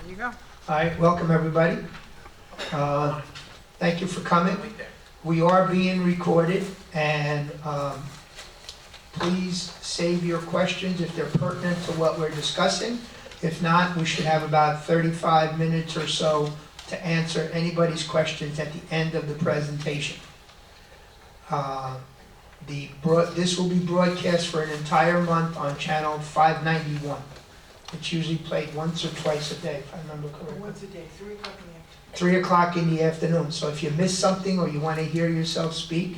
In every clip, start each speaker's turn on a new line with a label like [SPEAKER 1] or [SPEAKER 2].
[SPEAKER 1] There you go.
[SPEAKER 2] All right, welcome everybody. Thank you for coming. We are being recorded, and please save your questions if they're pertinent to what we're discussing. If not, we should have about 35 minutes or so to answer anybody's questions at the end of the presentation. This will be broadcast for an entire month on channel 591. It's usually played once or twice a day, if I remember correctly.
[SPEAKER 1] Once a day, 3 o'clock in the afternoon.
[SPEAKER 2] 3 o'clock in the afternoon. So if you miss something or you want to hear yourself speak,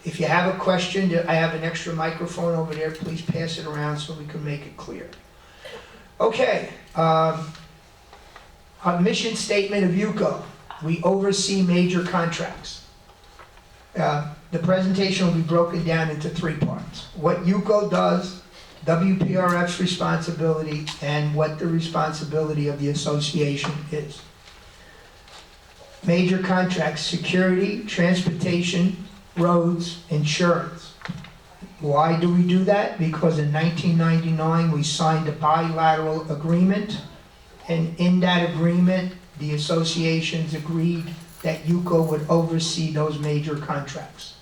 [SPEAKER 2] if you have a question, I have an extra microphone over there. Please pass it around so we can make it clear. Okay. Our mission statement of UCO: we oversee major contracts. The presentation will be broken down into 3 parts. What UCO does, WPRF's responsibility, and what the responsibility of the association is. Major contracts: security, transportation, roads, insurance. Why do we do that? Because in 1999 we signed a bilateral agreement, and in that agreement the associations agreed that UCO would oversee those major contracts.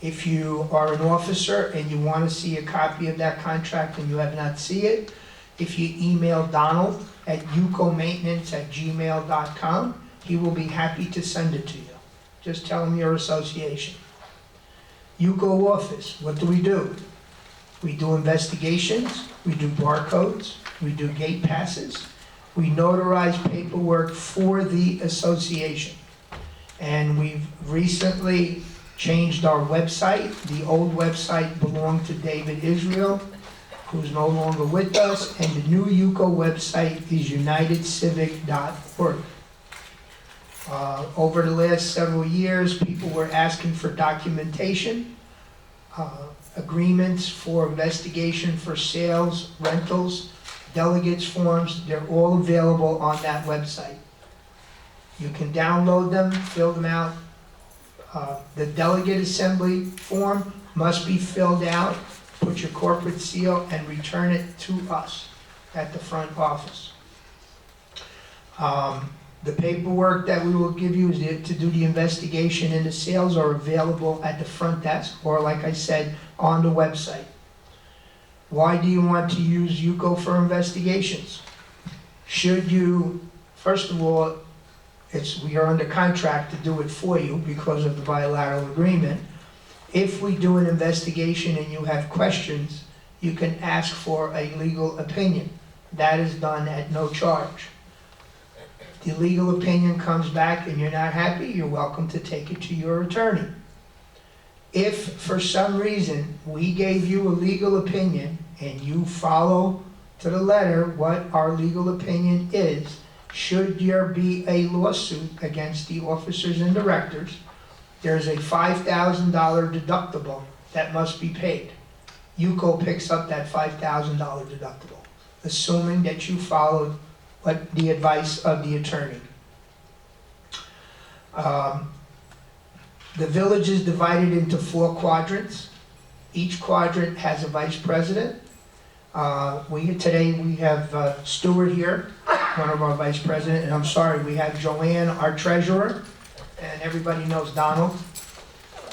[SPEAKER 2] If you are an officer and you want to see a copy of that contract and you have not seen it, if you email Donald at ucomaintenance@gmail.com, he will be happy to send it to you. Just tell him your association. UCO office, what do? We do investigations, we do barcodes, we do gate passes, we notarize paperwork for the association. And we've recently changed our website. The old website belonged to David Israel, who's no longer with us, and the new UCO website is unitedcivic.org. Over the last several years, people were asking for documentation, agreements for investigation for sales, rentals, delegates forms. They're all available on that website. You can download them, fill them out. The delegate assembly form must be filled out, put your corporate seal, and return it to us at the front office. The paperwork that we will give you to do the investigation and the sales are available at the front desk, or like I said, on the website. Why do you want to use UCO for investigations? Should you, first of all, we are under contract to do it for you because of the bilateral agreement. If we do an investigation and you have questions, you can ask for a legal opinion. That is done at no charge. The legal opinion comes back and you're not happy, you're welcome to take it to your attorney. If for some reason we gave you a legal opinion and you follow to the letter what our legal opinion is, should there be a lawsuit against the officers and directors, there's a $5,000 deductible that must be paid. UCO picks up that $5,000 deductible, assuming that you followed the advice of the attorney. The village is divided into 4 quadrants. Each quadrant has a vice president. Today we have Stuart here, one of our vice president, and I'm sorry, we have Joanne, our treasurer, and everybody knows Donald.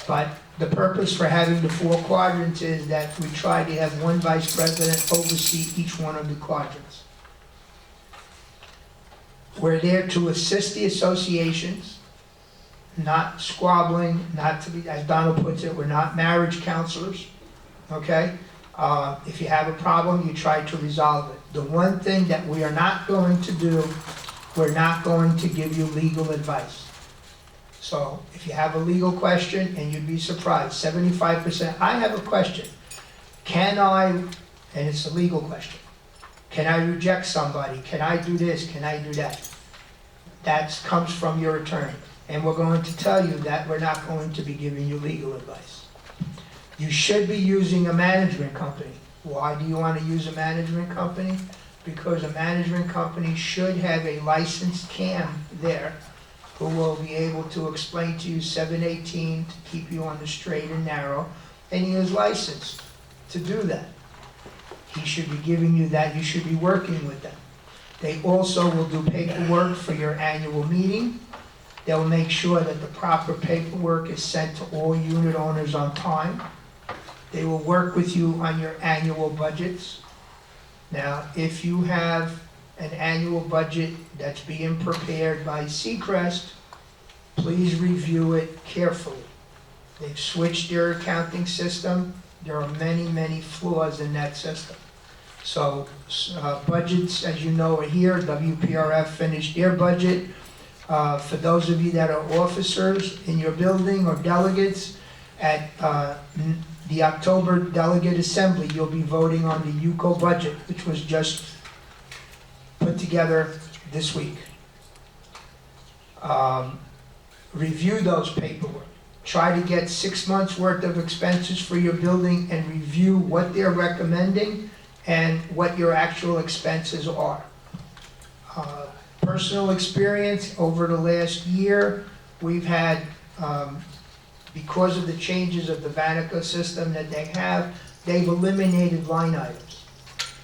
[SPEAKER 2] But the purpose for having the 4 quadrants is that we try to have one vice president oversee each one of the quadrants. We're there to assist the associations, not squabbling, not to be, as Donald puts it, we're not marriage counselors, okay? If you have a problem, you try to resolve it. The one thing that we are not going to do, we're not going to give you legal advice. So if you have a legal question, and you'd be surprised, 75%, I have a question. Can I, and it's a legal question, can I reject somebody? Can I do this? Can I do that? That comes from your attorney. And we're going to tell you that we're not going to be giving you legal advice. You should be using a management company. Why do you want to use a management company? Because a management company should have a licensed CAM there who will be able to explain to you 718 to keep you on the straight and narrow, and he is licensed to do that. He should be giving you that. You should be working with them. They also will do paperwork for your annual meeting. They'll make sure that the proper paperwork is sent to all unit owners on time. They will work with you on your annual budgets. Now, if you have an annual budget that's being prepared by Seacrest, please review it carefully. They've switched their accounting system. There are many, many flaws in that system. So budgets, as you know, are here. WPRF finished their budget. For those of you that are officers in your building or delegates, at the October Delegate Assembly, you'll be voting on the UCO budget, which was just put together this week. Review those paperwork. Try to get 6 months' worth of expenses for your building and review what they're recommending and what your actual expenses are. Personal experience over the last year, we've had, because of the changes of the Vanica system that they have, they've eliminated line items.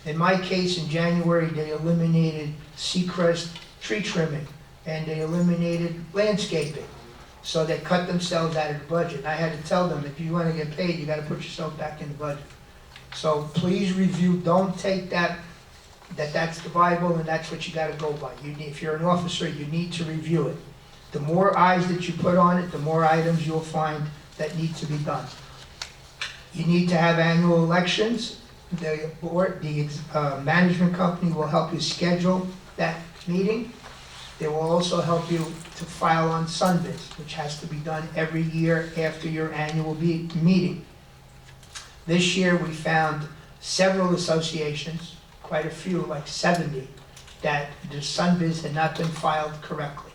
[SPEAKER 2] In my case, in January, they eliminated Seacrest tree trimming, and they eliminated landscaping. So they cut themselves out of the budget. I had to tell them, if you want to get paid, you got to put yourself back in the budget. So please review, don't take that's the Bible and that's what you got to go by. If you're an officer, you need to review it. The more eyes that you put on it, the more items you'll find that need to be done. You need to have annual elections. The board, the management company will help you schedule that meeting. They will also help you to file on Sundays, which has to be done every year after your annual meeting. This year we found several associations, quite a few, like 70, that the Sunbiz had not been filed correctly.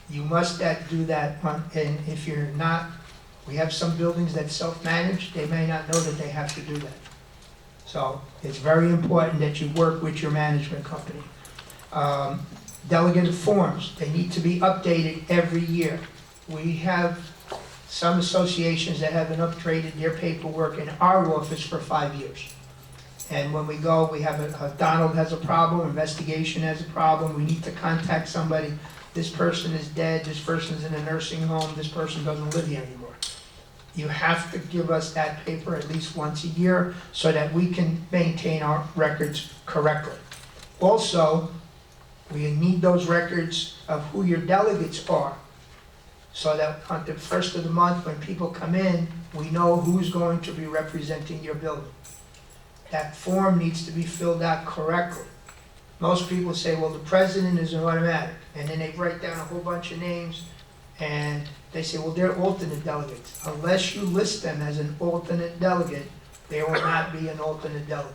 [SPEAKER 2] You must do that, and if you're not, we have some buildings that self-manage, they may not know that they have to do that. So it's very important that you work with your management company. Delegate forms, they need to be updated every year. We have some associations that haven't upgraded their paperwork in our office for 5 years. And when we go, we have Donald has a problem, investigation has a problem, we need to contact somebody. This person is dead, this person's in a nursing home, this person doesn't live here anymore. You have to give us that paper at least once a year so that we can maintain our records correctly. Also, we need those records of who your delegates are, so that on the first of the month, when people come in, we know who's going to be representing your building. That form needs to be filled out correctly. Most people say, well, the president is an automatic, and then they write down a whole bunch of names, and they say, well, they're alternate delegates. Unless you list them as an alternate delegate, they will not be an alternate delegate.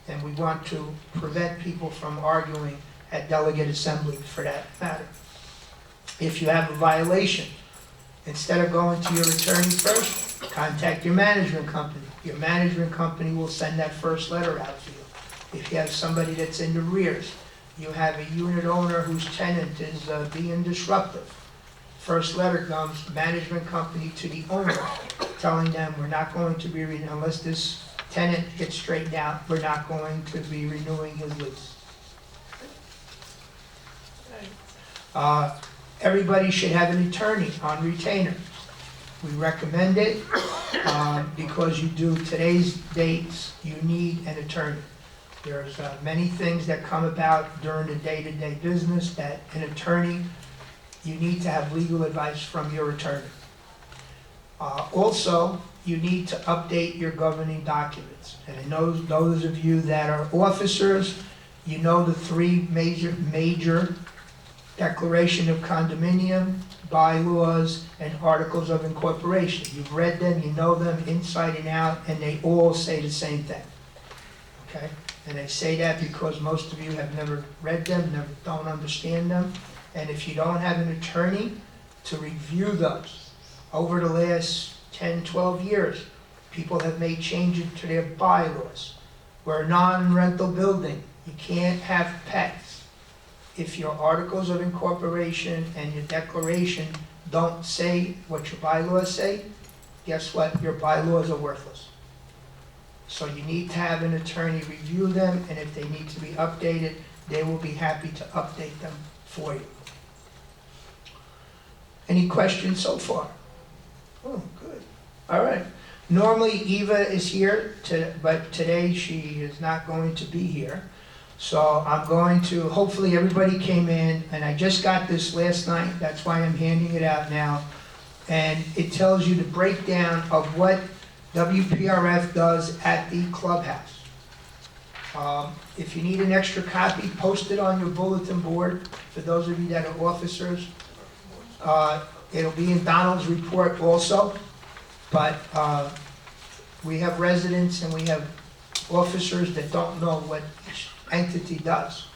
[SPEAKER 2] And we want to prevent people from arguing at delegate assembly for that matter. If you have a violation, instead of going to your attorney first, contact your management company. Your management company will send that first letter out to you. If you have somebody that's in the rears, you have a unit owner whose tenant is being disruptive. First letter comes, management company to the owner, telling them we're not going to be, unless this tenant gets straightened out, we're not going to be renewing his lease. Everybody should have an attorney on retainer. We recommend it because you do today's dates, you need an attorney. There's many things that come about during the day-to-day business that an attorney, you need to have legal advice from your attorney. Also, you need to update your governing documents. And I know those of you that are officers, you know the three major declaration of condominium, bylaws, and articles of incorporation. You've read them, you know them inside and out, and they all say the same thing. Okay? And I say that because most of you have never read them, don't understand them. And if you don't have an attorney to review those, over the last 10, 12 years, people have made changes to their bylaws. We're a non-rental building. You can't have pets. If your articles of incorporation and your declaration don't say what your bylaws say, guess what? Your bylaws are worthless. So you need to have an attorney review them, and if they need to be updated, they will be happy to update them for you. Any questions so far? Oh, good. All right. Normally Eva is here, but today she is not going to be here. So I'm going to, hopefully everybody came in, and I just got this last night, that's why I'm handing it out now. And it tells you the breakdown of what WPRF does at the clubhouse. If you need an extra copy, post it on your bulletin board for those of you that are officers. It'll be in Donald's report also, but we have residents and we have officers that don't know what each entity does.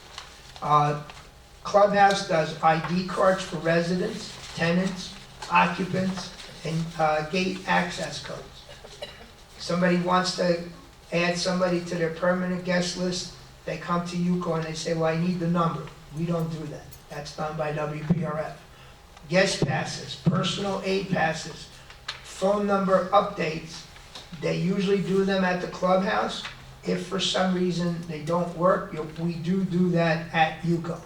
[SPEAKER 2] Clubhouse does ID cards for residents, tenants, occupants, and gate access codes. Somebody wants to add somebody to their permanent guest list, they come to UCO and they say, well, I need the number. We don't do that. That's done by WPRF. Guest passes, personal aid passes, phone number updates, they usually do them at the clubhouse. If for some reason they don't work, we do that at UCO.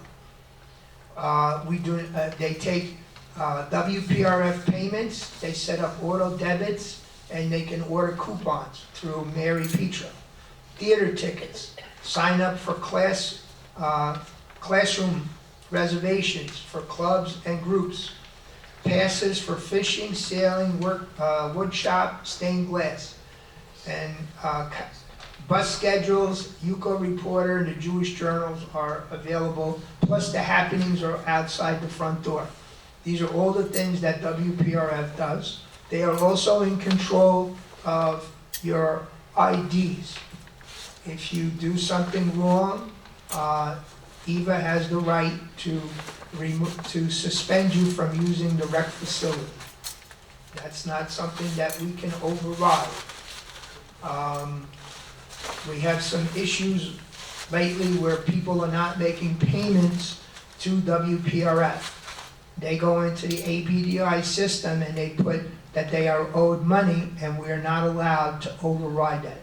[SPEAKER 2] They take WPRF payments, they set up auto debits, and they can order coupons through Mary Petra. Theater tickets, sign up for classroom reservations for clubs and groups. Passes for fishing, sailing, wood shop, stained glass. And bus schedules, UCO Reporter, and the Jewish journals are available, plus the happenings are outside the front door. These are all the things that WPRF does. They are also in control of your IDs. If you do something wrong, Eva has the right to suspend you from using the rec facility. That's not something that we can override. We have some issues lately where people are not making payments to WPRF. They go into the ABDI system and they put that they are owed money, and we are not allowed to override that.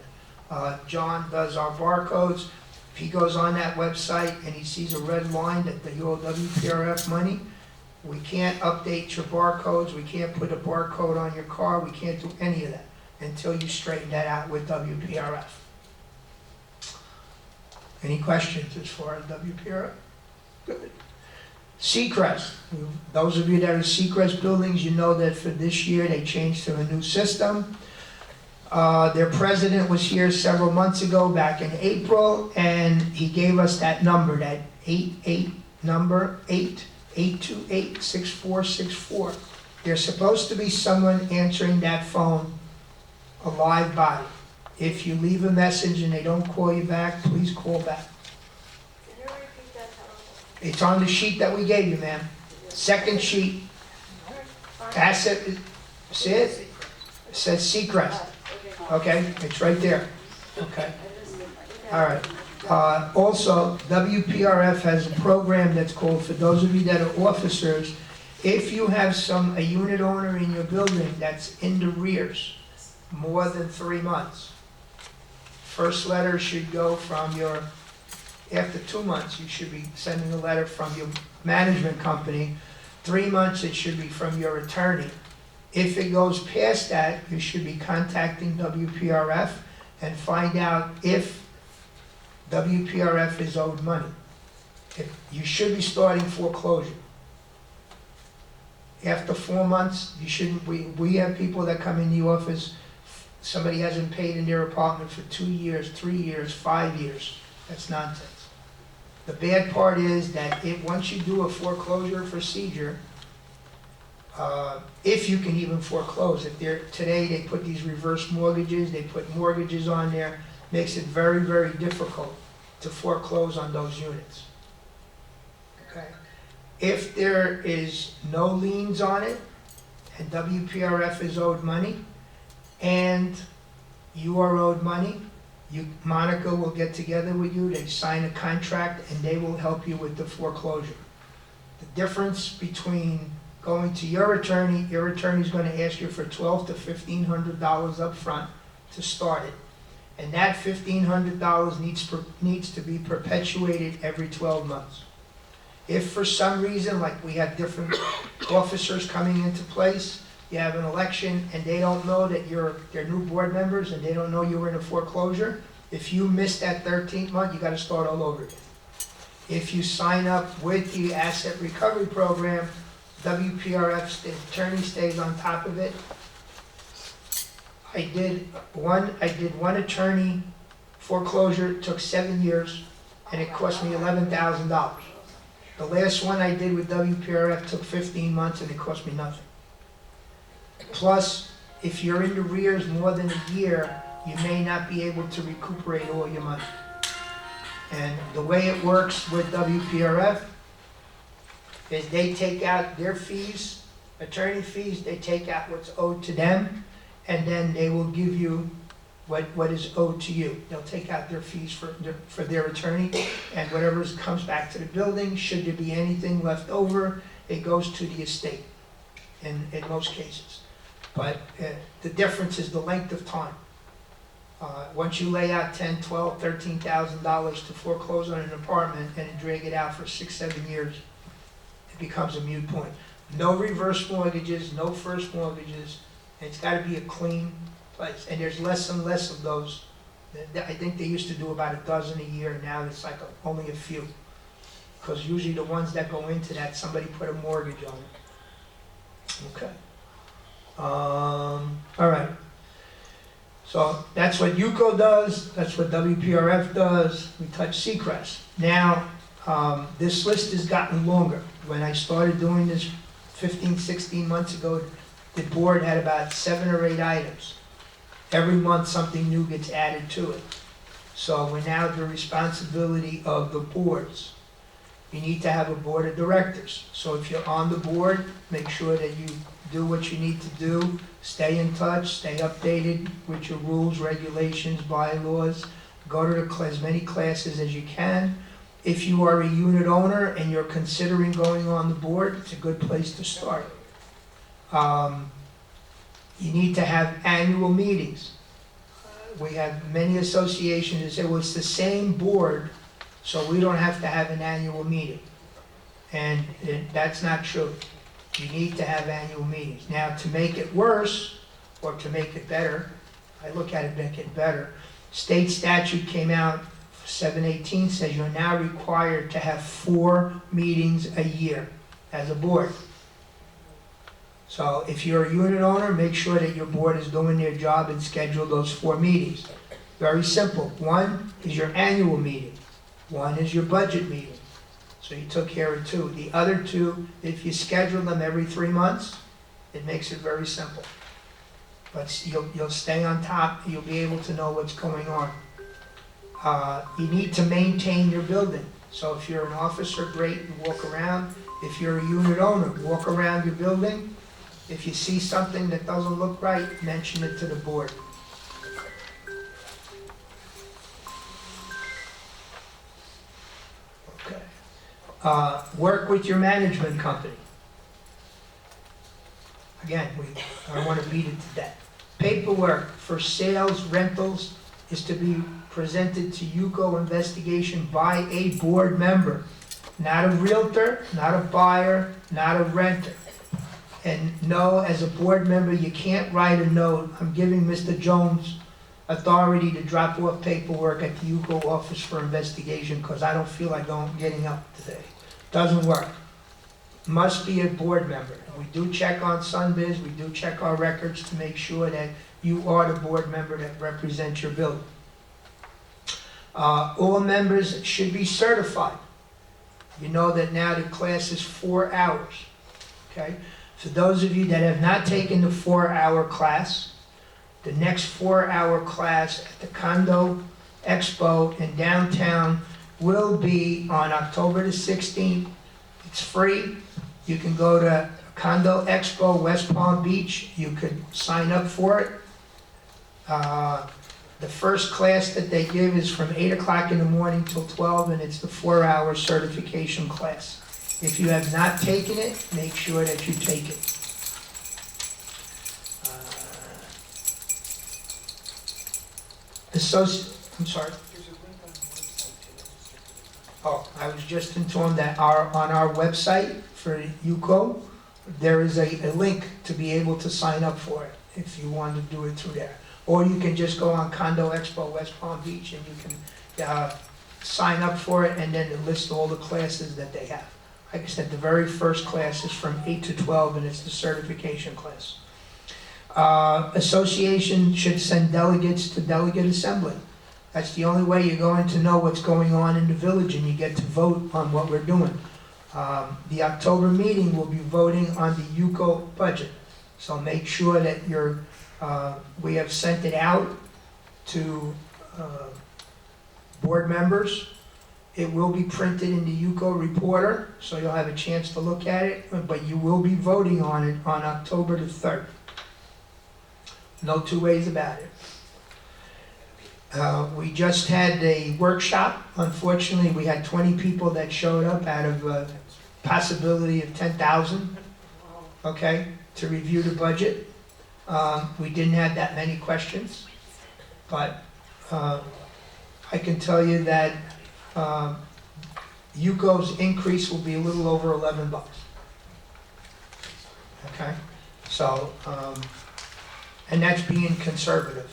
[SPEAKER 2] John does our barcodes. If he goes on that website and he sees a red line that you owe WPRF money, we can't update your barcodes, we can't put a barcode on your car, we can't do any of that until you straighten that out with WPRF. Any questions as far as WPRF? Good. Seacrest. Those of you that are Seacrest buildings, you know that for this year they changed to a new system. Their president was here several months ago, back in April, and he gave us that number, that 828-6464. There's supposed to be someone answering that phone, a live body. If you leave a message and they don't call you back, please call back.
[SPEAKER 1] Can you repeat that telephone?
[SPEAKER 2] It's on the sheet that we gave you, ma'am. Second sheet. Asset, see it? It says Seacrest. Okay, it's right there. Okay. All right. Also, WPRF has a program that's called, for those of you that are officers, if you have a unit owner in your building that's in the rears, more than 3 months, first letter should go from after 2 months, you should be sending a letter from your management company. 3 months, it should be from your attorney. If it goes past that, you should be contacting WPRF and find out if WPRF is owed money. You should be starting foreclosure. After 4 months, you shouldn't. We have people that come in the office, somebody hasn't paid in their apartment for 2 years, 3 years, 5 years. That's nonsense. The bad part is that once you do a foreclosure procedure, if you can even foreclose, today they put these reverse mortgages, they put mortgages on there, makes it very, very difficult to foreclose on those units. Okay. If there is no liens on it, and WPRF is owed money, and you are owed money, Monica will get together with you, they sign a contract, and they will help you with the foreclosure. The difference between going to your attorney's going to ask you for $1,200 to $1,500 up front to start it. And that $1,500 needs to be perpetuated every 12 months. If for some reason, like we have different officers coming into place, you have an election and they don't know that they're new board members and they don't know you were in a foreclosure, if you miss that 13th month, you gotta start all over again. If you sign up with the asset recovery program, WPRF, the attorney stays on top of it. I did one attorney foreclosure, it took 7 years, and it cost me $11,000. The last one I did with WPRF took 15 months and it cost me nothing. Plus, if you're in arrears more than a year, you may not be able to recuperate all your money. And the way it works with WPRF is they take out their fees, attorney fees, they take out what's owed to them, and then they will give you what is owed to you. They'll take out their fees for their attorney, and whatever comes back to the building, should there be anything left over, it goes to the estate in most cases. But the difference is the length of time. Once you lay out $10,000, $12,000, $13,000 to foreclose on an apartment and drag it out for 6, 7 years, it becomes a moot point. No reverse mortgages, no first mortgages, and it's gotta be a clean place. And there's less and less of those. I think they used to do about a dozen a year, now it's like only a few. Because usually the ones that go into that, somebody put a mortgage on it. Okay. All right. So that's what UCO does, that's what WPRF does, we touch Seacrest. Now, this list has gotten longer. When I started doing this 15, 16 months ago, the board had about 7 or 8 items. Every month something new gets added to it. So we're now the responsibility of the boards. You need to have a board of directors. So if you're on the board, make sure that you do what you need to do, stay in touch, stay updated with your rules, regulations, bylaws, go to as many classes as you can. If you are a unit owner and you're considering going on the board, it's a good place to start. You need to have annual meetings. We have many associations that say, well, it's the same board, so we don't have to have an annual meeting. And that's not true. You need to have annual meetings. Now, to make it worse, or to make it better, I look at it, make it better, state statute came out, 718 says you're now required to have 4 meetings a year as a board. So if you're a unit owner, make sure that your board is doing their job and schedule those 4 meetings. Very simple. 1 is your annual meeting. 1 is your budget meeting. So you took care of 2. The other 2, if you schedule them every 3 months, it makes it very simple. But you'll stay on top, you'll be able to know what's going on. You need to maintain your building. So if you're an officer, great, you walk around. If you're a unit owner, walk around your building. If you see something that doesn't look right, mention it to the board. Okay. Work with your management company. Again, I don't want to beat it to death. Paperwork for sales, rentals is to be presented to UCO investigation by a board member, not a realtor, not a buyer, not a renter. And no, as a board member, you can't write a note, I'm giving Mr. Jones authority to drop off paperwork at the UCO office for investigation because I don't feel like getting up today. Doesn't work. Must be a board member. We do check on Sunbiz, we do check our records to make sure that you are the board member that represents your building. All members should be certified. You know that now the class is 4 hours, okay? For those of you that have not taken the 4-hour class, the next 4-hour class at the Condo Expo in downtown will be on October the 16th. It's free. You can go to Condo Expo, West Palm Beach. You could sign up for it. The first class that they give is from 8 o'clock in the morning till 12, and it's the 4-hour certification class. If you have not taken it, make sure that you take it. The I'm sorry. Oh, I was just informed that on our website for UCO, there is a link to be able to sign up for it, if you want to do it through there. Or you can just go on Condo Expo West Palm Beach and you can sign up for it, and then it lists all the classes that they have. Like I said, the very first class is from 8 to 12, and it's the certification class. Association should send delegates to delegate assembly. That's the only way you're going to know what's going on in the village, and you get to vote on what we're doing. The October meeting will be voting on the UCO budget. So make sure that we have sent it out to board members. It will be printed in the UCO Reporter, so you'll have a chance to look at it, but you will be voting on it on October the 3rd. No two ways about it. We just had a workshop. Unfortunately, we had 20 people that showed up out of a possibility of 10,000, okay, to review the budget. We didn't have that many questions, but I can tell you that UCO's increase will be a little over $11. Okay, so, and that's being conservative.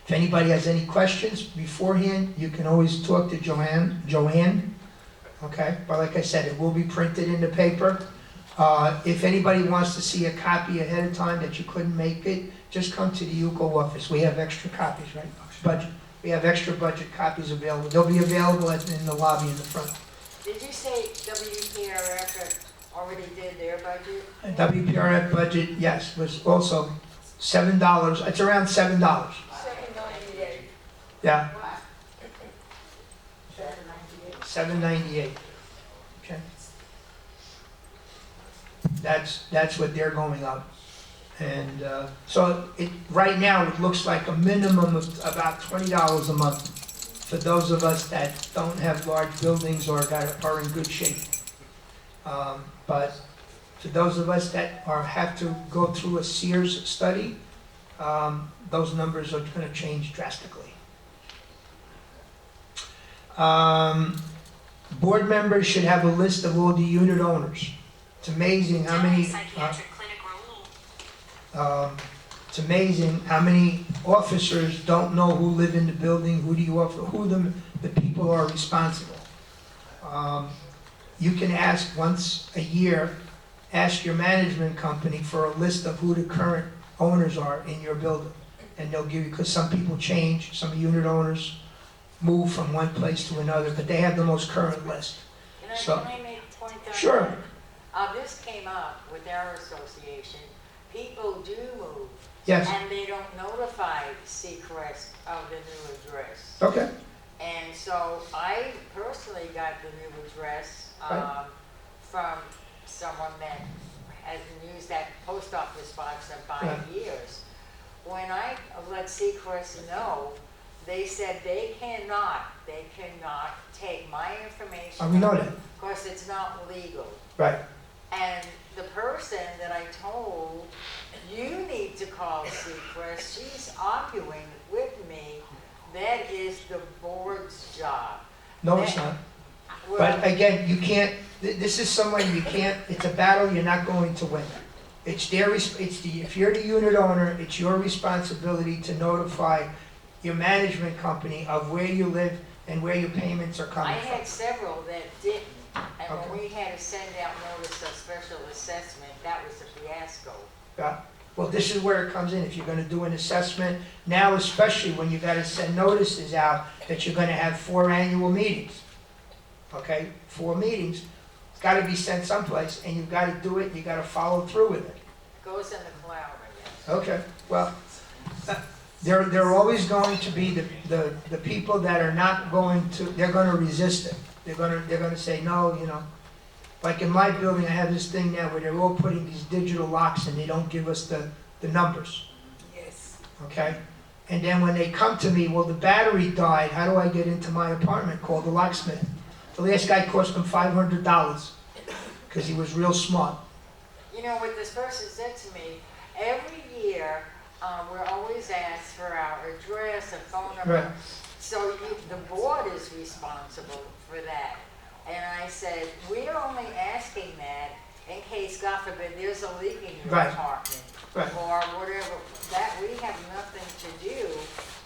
[SPEAKER 2] If anybody has any questions beforehand, you can always talk to Joanne, okay? But like I said, it will be printed in the paper. If anybody wants to see a copy ahead of time that you couldn't make it, just come to the UCO office. We have extra copies, right? Budget. We have extra budget copies available. They'll be available in the lobby in the front.
[SPEAKER 3] Did you say WPRF already did their budget?
[SPEAKER 2] WPRF budget, yes, was also $7. It's around $7.
[SPEAKER 1] $7.98.
[SPEAKER 2] Yeah. $7.98. Okay. That's what they're going up. And so right now it looks like a minimum of about $20 a month for those of us that don't have large buildings or are in good shape. But for those of us that have to go through a Sears study, those numbers are going to change drastically. Board members should have a list of all the unit owners. It's amazing how many. It's amazing how many officers don't know who live in the building, who the people are responsible. You can ask once a year, ask your management company for a list of who the current owners are in your building. And they'll give you, because some people change, some unit owners move from one place to another, but they have the most current list. So-
[SPEAKER 3] Can I make a point on
[SPEAKER 2] Sure.
[SPEAKER 3] that? This came up with our association. People do move.
[SPEAKER 2] Yes.
[SPEAKER 3] And they don't notify Seacrest of the new address.
[SPEAKER 2] Okay.
[SPEAKER 3] And so I personally got the new address
[SPEAKER 2] Right.
[SPEAKER 3] from someone that hasn't used that post office box in 5
[SPEAKER 2] Right.
[SPEAKER 3] years. When I let Seacrest know, they said they cannot take my information.
[SPEAKER 2] We know that.
[SPEAKER 3] Because it's not legal.
[SPEAKER 2] Right.
[SPEAKER 3] And the person that I told, you need to call Seacrest, she's arguing with me, that is the board's job.
[SPEAKER 2] No, it's not. But again, you can't, this is someone you can't, it's a battle you're not going to win. If you're the unit owner, it's your responsibility to notify your management company of where you live and where your payments are
[SPEAKER 3] I
[SPEAKER 2] coming from.
[SPEAKER 3] had several that didn't, and
[SPEAKER 2] Okay.
[SPEAKER 3] when we had to send out notice of special assessment, that was a fiasco.
[SPEAKER 2] Yeah. Well, this is where it comes in. If you're gonna do an assessment, now especially when you gotta send notices out that you're gonna have 4 annual meetings. Okay, 4 meetings, it's gotta be sent someplace, and you've gotta do it, you gotta follow through with it.
[SPEAKER 3] Goes in the cloud, I guess.
[SPEAKER 2] Okay, well, there are always going to be the people that are not going to, they're gonna resist it. They're gonna say, no, you know. Like in my building, I have this thing now where they're all putting these digital locks and they don't give us the numbers.
[SPEAKER 3] Yes.
[SPEAKER 2] Okay? And then when they come to me, well, the battery died, how do I get into my apartment? Call the locksmith. The last guy cost him $500 because he was real smart.
[SPEAKER 3] You know what this person said to me, every year we're always asked for our address and phone
[SPEAKER 2] Right.
[SPEAKER 3] number. So the board is responsible for that. And I said, we're only asking that in case, God forbid, there's a leak in your
[SPEAKER 2] Right.
[SPEAKER 3] apartment.
[SPEAKER 2] Right.
[SPEAKER 3] Or whatever, that we have nothing to do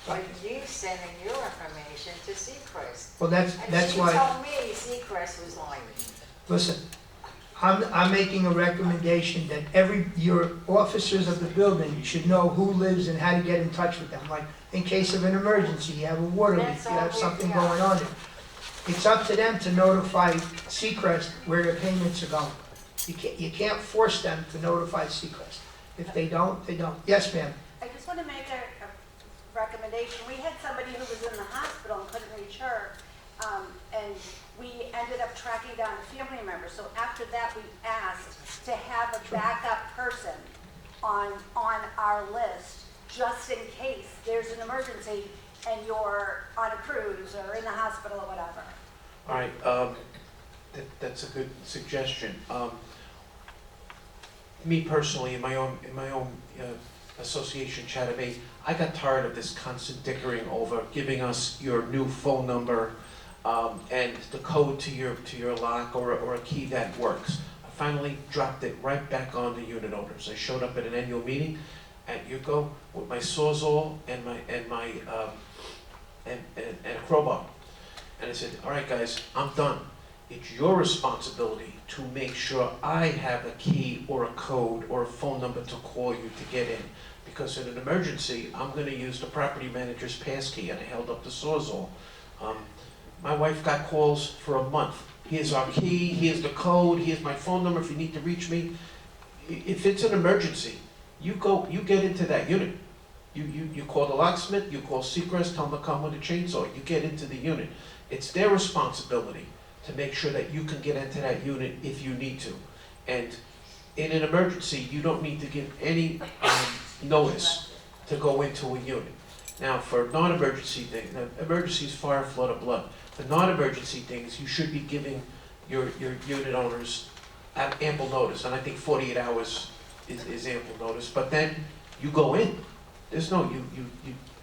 [SPEAKER 3] with you sending your information to Seacrest.
[SPEAKER 2] Well, that's
[SPEAKER 3] And
[SPEAKER 2] why.
[SPEAKER 3] she told me Seacrest was lying.
[SPEAKER 2] Listen, I'm making a recommendation that your officers of the building should know who lives and how to get in touch with them. Like, in case of an emergency, you have a water leak,
[SPEAKER 3] That's
[SPEAKER 2] you have
[SPEAKER 3] all we
[SPEAKER 2] something
[SPEAKER 3] got.
[SPEAKER 2] going on there. It's up to them to notify Seacrest where their payments are going. You can't force them to notify Seacrest. If they don't, they don't. Yes, ma'am?
[SPEAKER 4] I just want to make a recommendation. We had somebody who was in the hospital and couldn't reach her, and we ended up tracking down a family member. So after that, we asked to have a backup person on our list, just in case there's an emergency and you're on a cruise or in the hospital or whatever.
[SPEAKER 5] All right, that's a good suggestion. Me personally, in my own association Chatham, I got tired of this constant dickering over giving us your new phone number and the code to your lock or a key that works. I finally dropped it right back on the unit owners. I showed up at an annual meeting at UCO with my Sawzall and a crowbar, and I said, "All right, guys, I'm done. It's your responsibility to make sure I have a key or a code or a phone number to call you to get in. Because in an emergency, I'm going to use the property manager's passkey," and I held up the Sawzall. My wife got calls for a month. Here's our key, here's the code, here's my phone number if you need to reach me. If it's an emergency, you get into that unit. You call the locksmith, you call Seacrest, tell them to come with a chainsaw, you get into the unit. It's their responsibility to make sure that you can get into that unit if you need to. And in an emergency, you don't need to give any notice to go into a unit. Now, for non-emergency things, emergencies, fire, flood, or blood. For non-emergency things, you should be giving your unit owners ample notice, and I think 48 hours is ample notice. But then you go in. There's no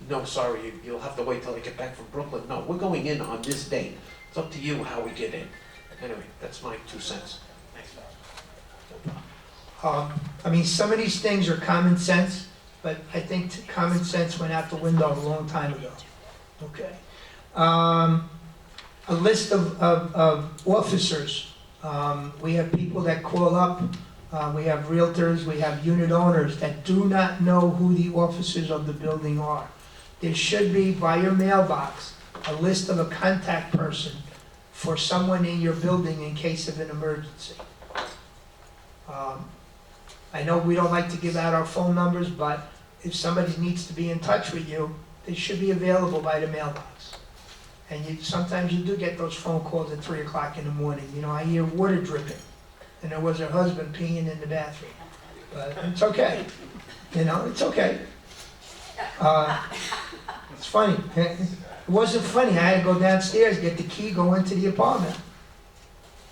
[SPEAKER 5] no, sorry, you'll have to wait till I get back from Brooklyn. No, we're going in on this date. It's up to you how we get in. Anyway, that's my 2 cents.
[SPEAKER 2] I mean, some of these things are common sense, but I think common sense went out the window a long time ago. Okay. A list of officers. We have people that call up. We have realtors, we have unit owners that do not know who the officers of the building are. There should be, by your mailbox, a list of a contact person for someone in your building in case of an emergency. I know we don't like to give out our phone numbers, but if somebody needs to be in touch with you, they should be available by the mailbox. And sometimes you do get those phone calls at 3 o'clock in the morning. You know, I hear water dripping, and there was her husband peeing in the bathroom. But it's okay. You know, it's okay. It's funny. It wasn't funny. I had to go downstairs, get the key, go into the apartment.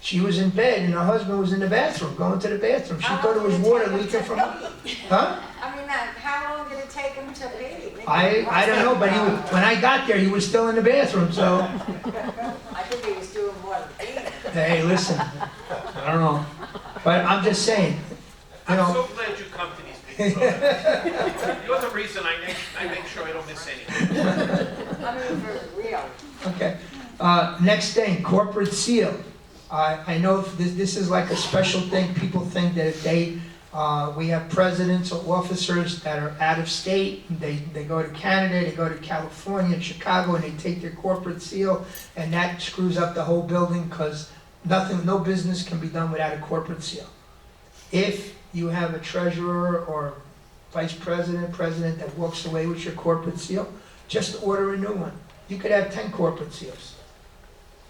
[SPEAKER 2] She was in bed, and her husband was in the bathroom, going to the bathroom. She thought it was water leaking from her. Huh?
[SPEAKER 3] I mean, how long did it take him to pee?
[SPEAKER 2] I don't know, but when I got there, he was still in the bathroom, so.
[SPEAKER 3] I think he was doing more than peeing.
[SPEAKER 2] Hey, listen, I don't know. But I'm just saying, you
[SPEAKER 5] I'm
[SPEAKER 2] know.
[SPEAKER 5] so glad you come to these meetings. You're the reason I make sure I don't miss anything.
[SPEAKER 3] I mean, for real.
[SPEAKER 2] Okay. Next thing, corporate seal. I know this is like a special thing. People think that if we have presidents or officers that are out of state, they go to Canada, they go to California, Chicago, and they take their corporate seal, and that screws up the whole building because no business can be done without a corporate seal. If you have a treasurer or vice president, president that walks away with your corporate seal, just order a new one. You could have 10 corporate seals.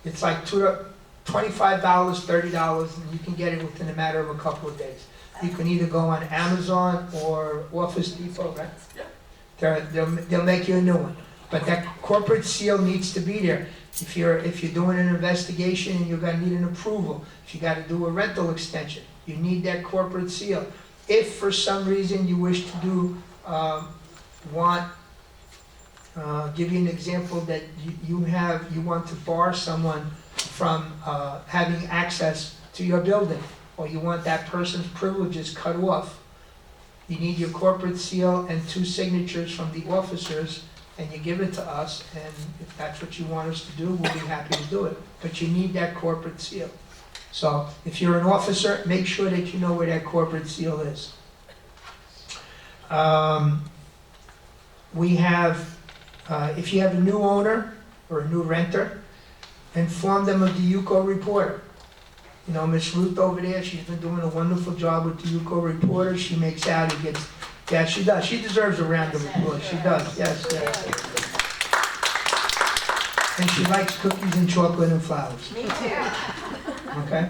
[SPEAKER 2] It's like $25, $30, and you can get it within a matter of a couple of days. You can either go on Amazon or Office Depot, right? Yeah. They'll make you a new one. But that corporate seal needs to be there. If you're doing an investigation and you're gonna need an approval, if you gotta do a rental extension, you need that corporate seal. If for some reason you wish to do want, give you an example that you want to bar someone from having access to your building, or you want that person's privileges cut off, you need your corporate seal and 2 signatures from the officers, and you give it to us, and if that's what you want us to do, we'll be happy to do it. But you need that corporate seal. So if you're an officer, make sure that you know where that corporate seal is. We have, if you have a new owner or a new renter, inform them of the UCO reporter. You know, Miss Ruth over there, she's been doing a wonderful job with the UCO reporter. She makes out, he gets, yeah, she does. She deserves a round of applause. She does, yes, yes. And she likes cookies and chocolate and flowers.
[SPEAKER 3] Me too.
[SPEAKER 2] Okay?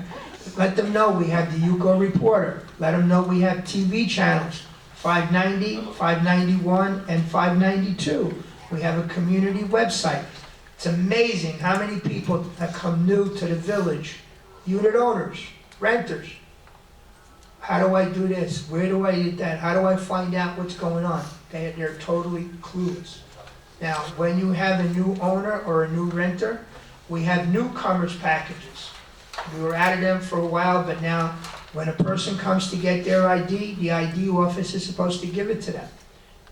[SPEAKER 2] Let them know we have the UCO reporter. Let them know we have TV channels, 590, 591, and 592. We have a community website. It's amazing how many people that come new to the village, unit owners, renters. How do I do this? Where do I get that? How do I find out what's going on? They're totally clueless. Now, when you have a new owner or a new renter, we have newcomers packages. We were out of them for a while, but now when a person comes to get their ID, the ID office is supposed to give it to them.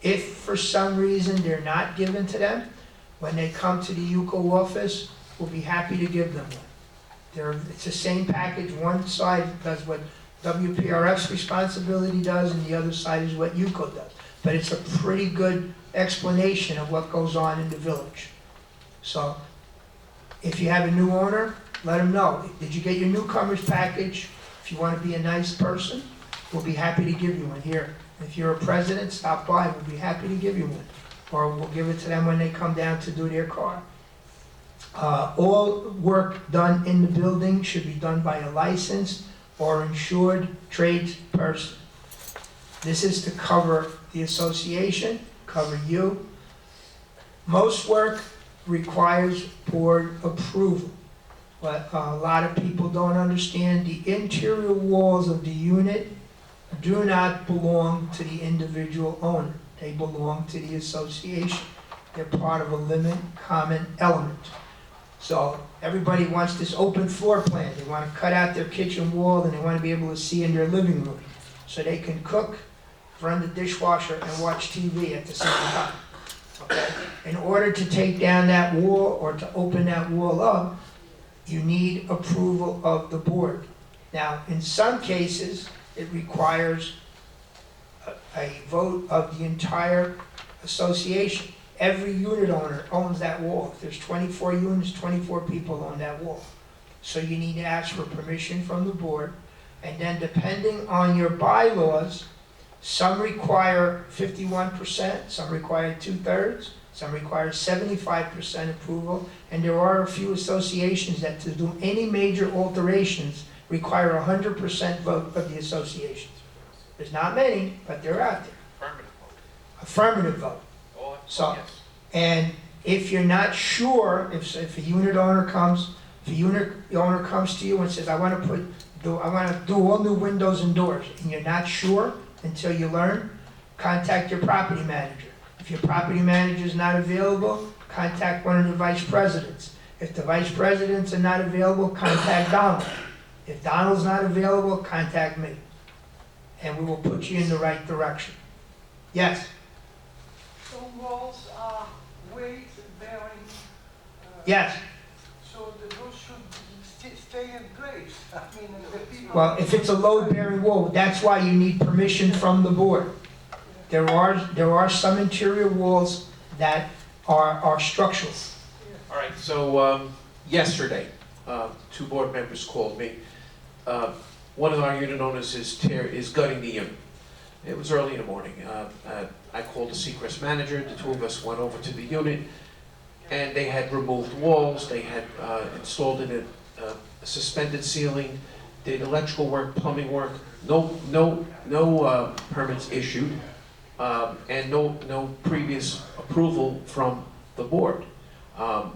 [SPEAKER 2] If for some reason they're not given to them, when they come to the UCO office, we'll be happy to give them one. It's the same package. One side does what WPRF's responsibility does, and the other side is what UCO does. But it's a pretty good explanation of what goes on in the village. So, if you have a new owner, let them know. Did you get your newcomers package? If you want to be a nice person, we'll be happy to give you one here. If you're a president, stop by. We'll be happy to give you one. Or we'll give it to them when they come down to do their car. All work done in the building should be done by a licensed or insured tradesperson. This is to cover the association, cover you. Most work requires board approval. What a lot of people don't understand, the interior walls of the unit do not belong to the individual owner. They belong to the association. They're part of a limited common element. So everybody wants this open floor plan. They want to cut out their kitchen wall, and they want to be able to see in their living room so they can cook, run the dishwasher, and watch TV at the same time. Okay? In order to take down that wall or to open that wall up, you need approval of the board. Now, in some cases, it requires a vote of the entire association. Every unit owner owns that wall. If there's 24 units, 24 people own that wall. So you need to ask for permission from the board. And then depending on your bylaws, some require 51%, some require 2/3, some require 75% approval, and there are a few associations that to do any major alterations require 100% vote of the associations. There's not many, but they're out there. Affirmative vote. So, and if you're not sure, if a unit owner comes, if a unit owner comes to you and says, I want to do all new windows and doors, and you're not sure until you learn, contact your property manager. If your property manager is not available, contact one of the vice presidents. If the vice presidents are not available, contact Donald. If Donald's not available, contact me. And we will put you in the right direction. Yes?
[SPEAKER 6] Some walls are weight bearing.
[SPEAKER 2] Yes?
[SPEAKER 6] So those should stay in place. I mean, the people.
[SPEAKER 2] Well, if it's a load-bearing wall, that's why you need permission from the board. There are some interior walls that are structural.
[SPEAKER 5] All right, so yesterday, 2 board members called me. One of our unit owners is gutting the unit. It was early in the morning. I called the Seacrest manager. The 2 of us went over to the unit, and they had removed walls. They had installed in a suspended ceiling, did electrical work, plumbing work. No permits issued, and no previous approval from the board.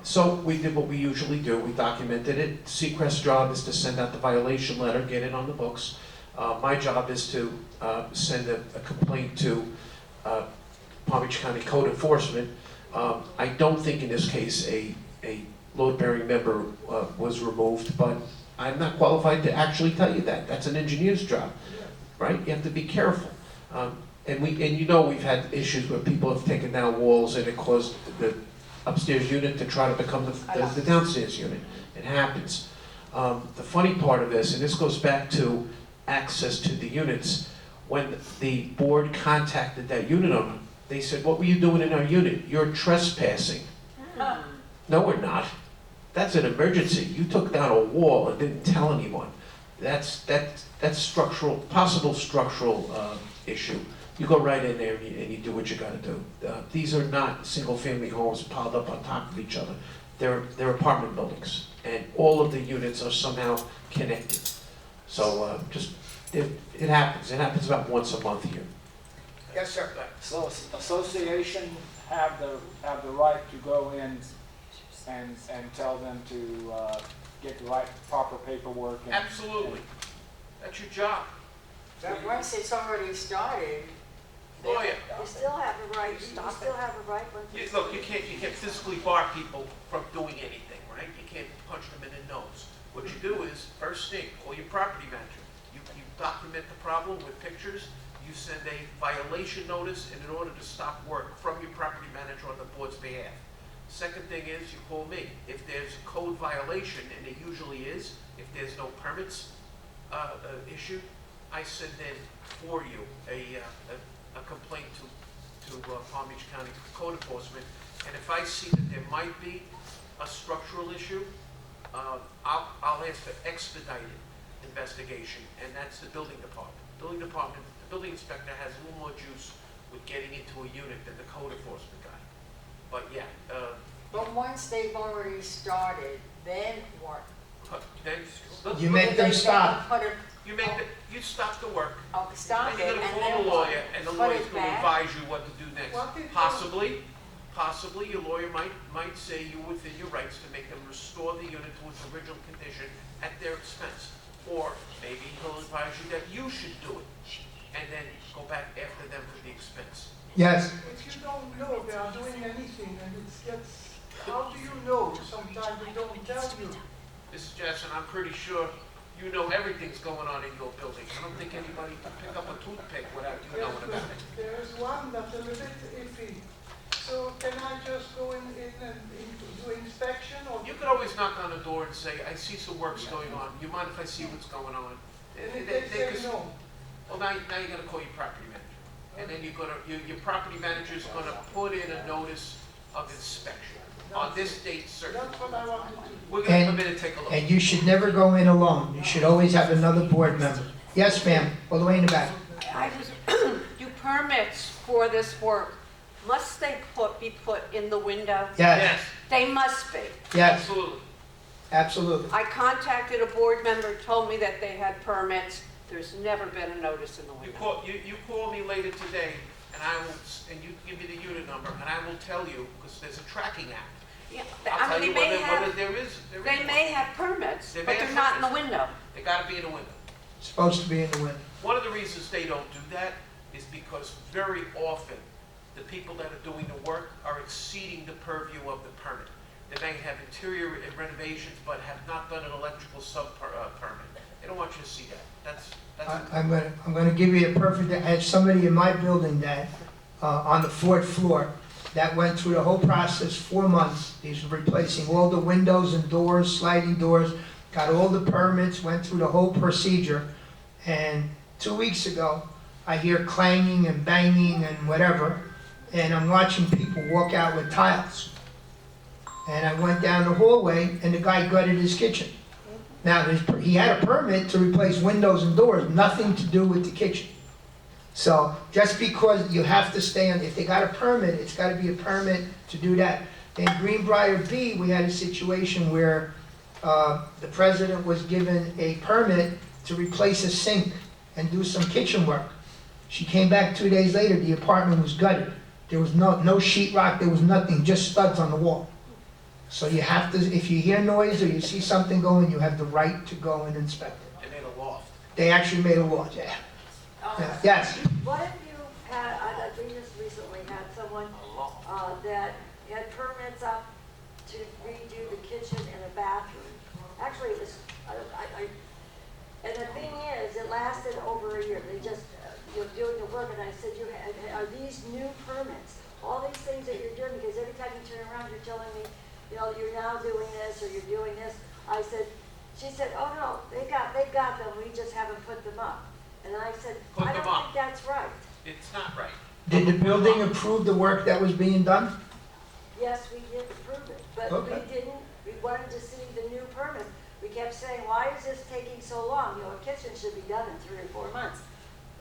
[SPEAKER 5] So we did what we usually do. We documented it. Seacrest's job is to send out the violation letter, get it on the books. My job is to send a complaint to Palm Beach County Code Enforcement. I don't think in this case a load-bearing member was removed, but I'm not qualified to actually tell you that. That's an engineer's job, right? You have to be careful. And you know we've had issues where people have taken down walls and it caused the upstairs unit to try to become the downstairs unit. It happens. The funny part of this, and this goes back to access to the units, when the board contacted that unit owner, they said, "What were you doing in our unit? You're trespassing." No, we're not. That's an emergency. You took down a wall and didn't tell anyone. That's structural, possible structural issue. You go right in there and you do what you gotta do. These are not single-family homes piled up on top of each other. They're apartment buildings, and all of the units are somehow connected. So it happens. It happens about once a month here.
[SPEAKER 2] Yes, sir.
[SPEAKER 7] So association have the right to go in and tell them to get the right proper paperwork and.
[SPEAKER 5] Absolutely. That's your job.
[SPEAKER 3] But once it's already started,
[SPEAKER 5] Oh, yeah.
[SPEAKER 1] You still have a right, you still have a right when.
[SPEAKER 5] Look, you can't physically bar people from doing anything, right? You can't punch them in the nose. What you do is, first thing, call your property manager. You document the problem with pictures, you send a violation notice, and in order to stop work from your property manager on the board's behalf. Second thing is, you call me. If there's a code violation, and it usually is, if there's no permits issued, I send in for you a complaint to Palm Beach County Code Enforcement, and if I see that there might be a structural issue, I'll ask for expedited investigation, and that's the building department. The building inspector has a little more juice with getting into a unit than the code enforcement guy. But yeah,
[SPEAKER 3] but once they've already started, then what?
[SPEAKER 5] then
[SPEAKER 2] You make them stop.
[SPEAKER 5] you stop the work.
[SPEAKER 3] Stop
[SPEAKER 5] And
[SPEAKER 3] it,
[SPEAKER 5] you're gonna
[SPEAKER 3] and
[SPEAKER 5] call
[SPEAKER 3] then
[SPEAKER 5] the
[SPEAKER 3] what?
[SPEAKER 5] lawyer, and the
[SPEAKER 3] Put
[SPEAKER 5] lawyer's
[SPEAKER 3] it
[SPEAKER 5] gonna
[SPEAKER 3] back?
[SPEAKER 5] advise you what to do next.
[SPEAKER 6] What if-
[SPEAKER 5] Possibly, your lawyer might say you're within your rights to make them restore the unit to its original condition at their expense. Or maybe he'll advise you that you should do it, and then go back after them for the expense.
[SPEAKER 2] Yes.
[SPEAKER 6] If you don't know they are doing anything and it gets, how do you know? Sometimes they don't tell you.
[SPEAKER 5] Mrs. Jackson, I'm pretty sure you know everything's going on in your building. I don't think anybody can pick up a toothpick without you
[SPEAKER 6] Yes,
[SPEAKER 5] knowing
[SPEAKER 6] but
[SPEAKER 5] about it.
[SPEAKER 6] there's one that's a little bit iffy. So can I just go in and do inspection or?
[SPEAKER 5] You could always knock on the door and say, I see some work's going on. You mind if I see what's going on?
[SPEAKER 6] And if they say no,
[SPEAKER 5] Well, now you gotta call your property manager. And then your property manager's gonna put in a notice of inspection on this date certain.
[SPEAKER 6] that's what I wanted to do.
[SPEAKER 5] We're gonna come in and take a look.
[SPEAKER 2] And you should never go in alone. You should always have another board member. Yes, ma'am, all the way in the back.
[SPEAKER 8] I just, do permits for this work, must they be put in the window?
[SPEAKER 2] Yes,
[SPEAKER 8] They must be.
[SPEAKER 2] yes,
[SPEAKER 5] Absolutely.
[SPEAKER 2] absolutely.
[SPEAKER 8] I contacted a board member, told me that they had permits. There's never been a notice in the
[SPEAKER 5] You
[SPEAKER 8] window.
[SPEAKER 5] call me later today, and you give me the unit number, and I will tell you, because there's a tracking app.
[SPEAKER 8] Yeah,
[SPEAKER 5] I'll
[SPEAKER 8] I
[SPEAKER 5] tell
[SPEAKER 8] mean,
[SPEAKER 5] you
[SPEAKER 8] they may
[SPEAKER 5] whether
[SPEAKER 8] have,
[SPEAKER 5] there is
[SPEAKER 8] they may have permits,
[SPEAKER 5] They
[SPEAKER 8] but
[SPEAKER 5] may have
[SPEAKER 8] they're not in the
[SPEAKER 5] permits.
[SPEAKER 8] window.
[SPEAKER 5] They gotta be in a window.
[SPEAKER 2] Supposed to be in the window.
[SPEAKER 5] One of the reasons they don't do that is because very often, the people that are doing the work are exceeding the purview of the permit. They may have interior renovations, but have not done an electrical permit. They don't want you to see that. That's.
[SPEAKER 2] I'm gonna give you a perfect, I had somebody in my building that, on the fourth floor, that went through the whole process, 4 months. He's replacing all the windows and doors, sliding doors, got all the permits, went through the whole procedure. And 2 weeks ago, I hear clanging and banging and whatever, and I'm watching people walk out with tiles. And I went down the hallway, and the guy gutted his kitchen. Now, he had a permit to replace windows and doors, nothing to do with the kitchen. So, just because you have to stay on, if they got a permit, it's gotta be a permit to do that. In Greenbrier B, we had a situation where the president was given a permit to replace a sink and do some kitchen work. She came back 2 days later, the apartment was gutted. There was no sheetrock, there was nothing, just studs on the wall. So you have to, if you hear noise or you see something going, you have the right to go and inspect it.
[SPEAKER 5] They made a loft.
[SPEAKER 2] They actually made a law, yeah. Yeah. Yes,
[SPEAKER 1] What if you had, we just recently had actually, it was, and the thing is, it lasted over a year. They just, you're doing the work, and I said, are these new permits? All these things that you're doing, because every time you turn around, you're telling me, you know, you're now doing this, or you're doing this. I said, she said, oh no, they got them, we just haven't put them up. And I said,
[SPEAKER 5] Put
[SPEAKER 1] I
[SPEAKER 5] them
[SPEAKER 1] don't
[SPEAKER 5] up.
[SPEAKER 1] think that's right.
[SPEAKER 5] It's not right.
[SPEAKER 2] Did the building approve the work that was being done?
[SPEAKER 1] Yes, we did approve it, but
[SPEAKER 2] Okay.
[SPEAKER 1] we wanted to see the new permit. We kept saying, why is this taking so long? You know, a kitchen should be done in 3 or 4 months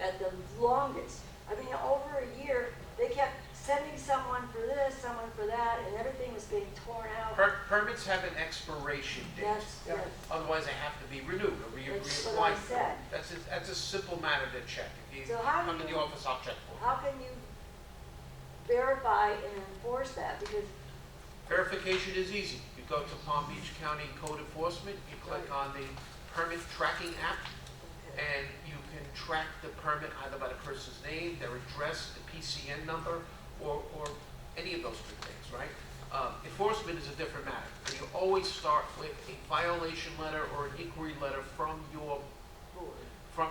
[SPEAKER 1] at the longest. I mean, over a year, they kept sending someone for this, someone for that, and everything was being torn out.
[SPEAKER 5] Permits have an expiration date.
[SPEAKER 1] Yes.
[SPEAKER 5] Otherwise, they have to be renewed or
[SPEAKER 1] That's what I
[SPEAKER 5] reapplied for.
[SPEAKER 1] said.
[SPEAKER 5] That's a simple matter to check. If you
[SPEAKER 1] So how do
[SPEAKER 5] come to the
[SPEAKER 1] you-
[SPEAKER 5] office, I'll check for you.
[SPEAKER 1] How can you verify and enforce that? Because
[SPEAKER 5] Verification is easy. You go to Palm Beach County Code Enforcement, you click on the permit tracking app, and you can track the permit either by the person's name, their address, the PCN number, or any of those good things, right? Enforcement is a different matter. You always start with a violation letter or an inquiry letter from your
[SPEAKER 1] board.
[SPEAKER 5] from